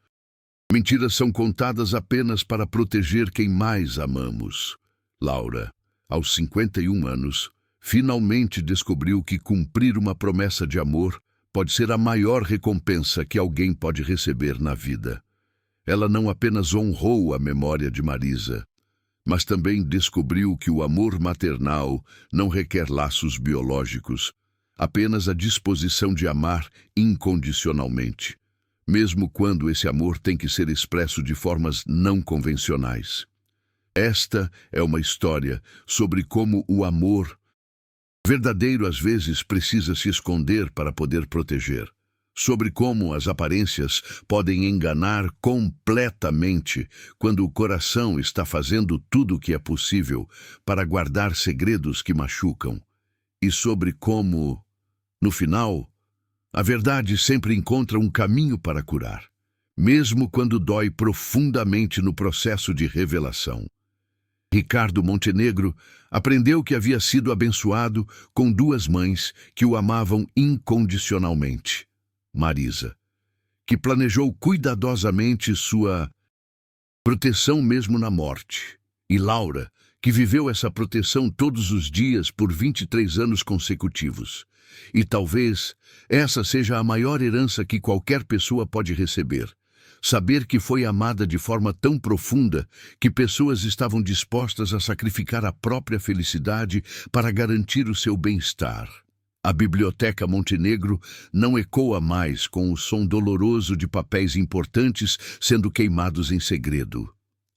mentiras são contadas apenas para proteger quem mais amamos. Laura, aos 51 anos, finalmente descobriu que cumprir uma promessa de amor pode ser a maior recompensa que alguém pode receber na vida. Ela não apenas honrou a memória de Marisa, mas também descobriu que o amor maternal não requer laços biológicos, apenas a disposição de amar incondicionalmente, mesmo quando esse amor tem que ser expresso de formas não convencionais. Esta é uma história sobre como o amor verdadeiro às vezes precisa se esconder para poder proteger, sobre como as aparências podem enganar completamente quando o coração está fazendo tudo o que é possível para guardar segredos que machucam, e sobre como, no final, a verdade sempre encontra um caminho para curar, mesmo quando dói profundamente no processo de revelação. Ricardo Montenegro aprendeu que havia sido abençoado com duas mães que o amavam incondicionalmente. Marisa, que planejou cuidadosamente sua proteção mesmo na morte, e Laura, que viveu essa proteção todos os dias por 23 anos consecutivos. E talvez essa seja a maior herança que qualquer pessoa pode receber. Saber que foi amada de forma tão profunda que pessoas estavam dispostas a sacrificar a própria felicidade para garantir o seu bem-estar. A Biblioteca Montenegro não ecoa mais com o som doloroso de papéis importantes sendo queimados em segredo.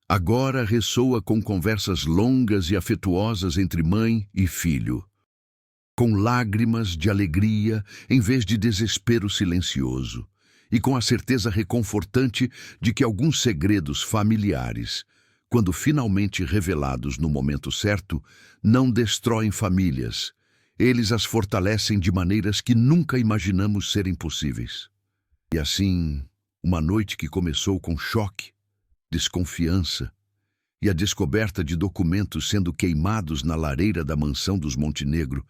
Agora ressoa com conversas longas e afetuosas entre mãe e filho, com lágrimas de alegria em vez de desespero silencioso, e com a certeza reconfortante de que alguns segredos familiares, quando finalmente revelados no momento certo, não destroem famílias. Eles as fortalecem de maneiras que nunca imaginamos serem possíveis. E assim, uma noite que começou com choque, desconfiança e a descoberta de documentos sendo queimados na lareira da mansão dos Montenegro,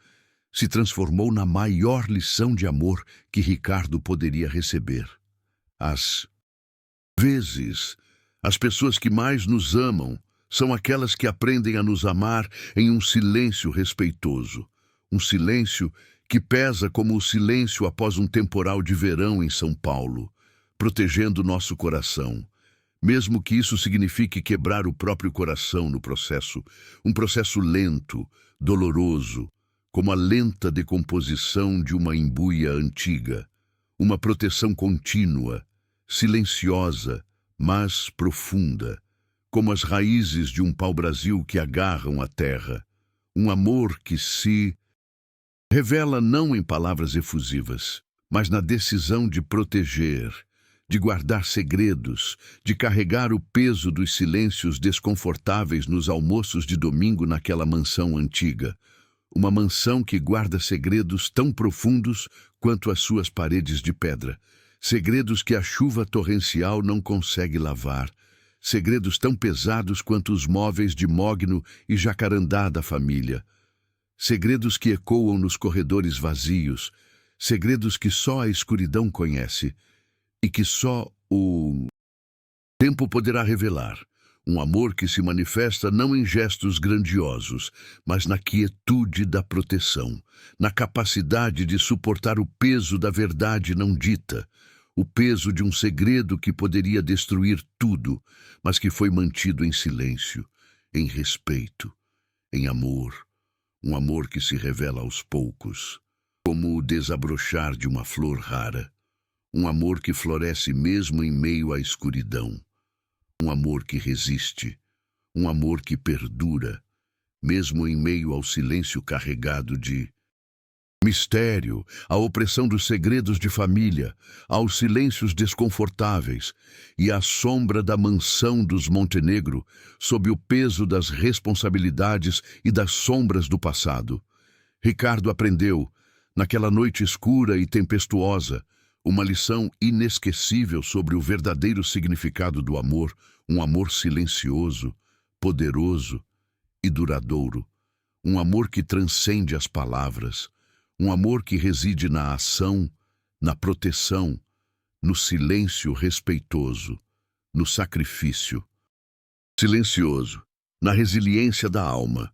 se transformou na maior lição de amor que Ricardo poderia receber. Às vezes, as pessoas que mais nos amam são aquelas que aprendem a nos amar em um silêncio respeitoso, um silêncio que pesa como o silêncio após um temporal de verão em São Paulo, protegendo nosso coração, mesmo que isso signifique quebrar o próprio coração no processo, um processo lento, doloroso, como a lenta decomposição de uma embuia antiga, uma proteção contínua, silenciosa, mas profunda, como as raízes de um pau-brasil que agarram a terra, um amor que se revela não em palavras efusivas, mas na decisão de proteger, de guardar segredos, de carregar o peso dos silêncios desconfortáveis nos almoços de domingo naquela mansão antiga, uma mansão que guarda segredos tão profundos quanto as suas paredes de pedra, segredos que a chuva torrencial não consegue lavar, segredos tão pesados quanto os móveis de mogno e jacarandá da família, segredos que ecoam nos corredores vazios, segredos que só a escuridão conhece e que só o tempo poderá revelar. Um amor que se manifesta não em gestos grandiosos, mas na quietude da proteção, na capacidade de suportar o peso da verdade não dita, o peso de um segredo que poderia destruir tudo, mas que foi mantido em silêncio, em respeito, em amor, um amor que se revela aos poucos, como o desabrochar de uma flor rara, um amor que floresce mesmo em meio à escuridão. Um amor que resiste, um amor que perdura, mesmo em meio ao silêncio carregado de Mistério, a opressão dos segredos de família, aos silêncios desconfortáveis e à sombra da mansão dos Montenegro, sob o peso das responsabilidades e das sombras do passado. Ricardo aprendeu, naquela noite escura e tempestuosa, uma lição inesquecível sobre o verdadeiro significado do amor, um amor silencioso, poderoso e duradouro, um amor que transcende as palavras, um amor que reside na ação, na proteção, no silêncio respeitoso, no sacrifício. Silencioso, na resiliência da alma,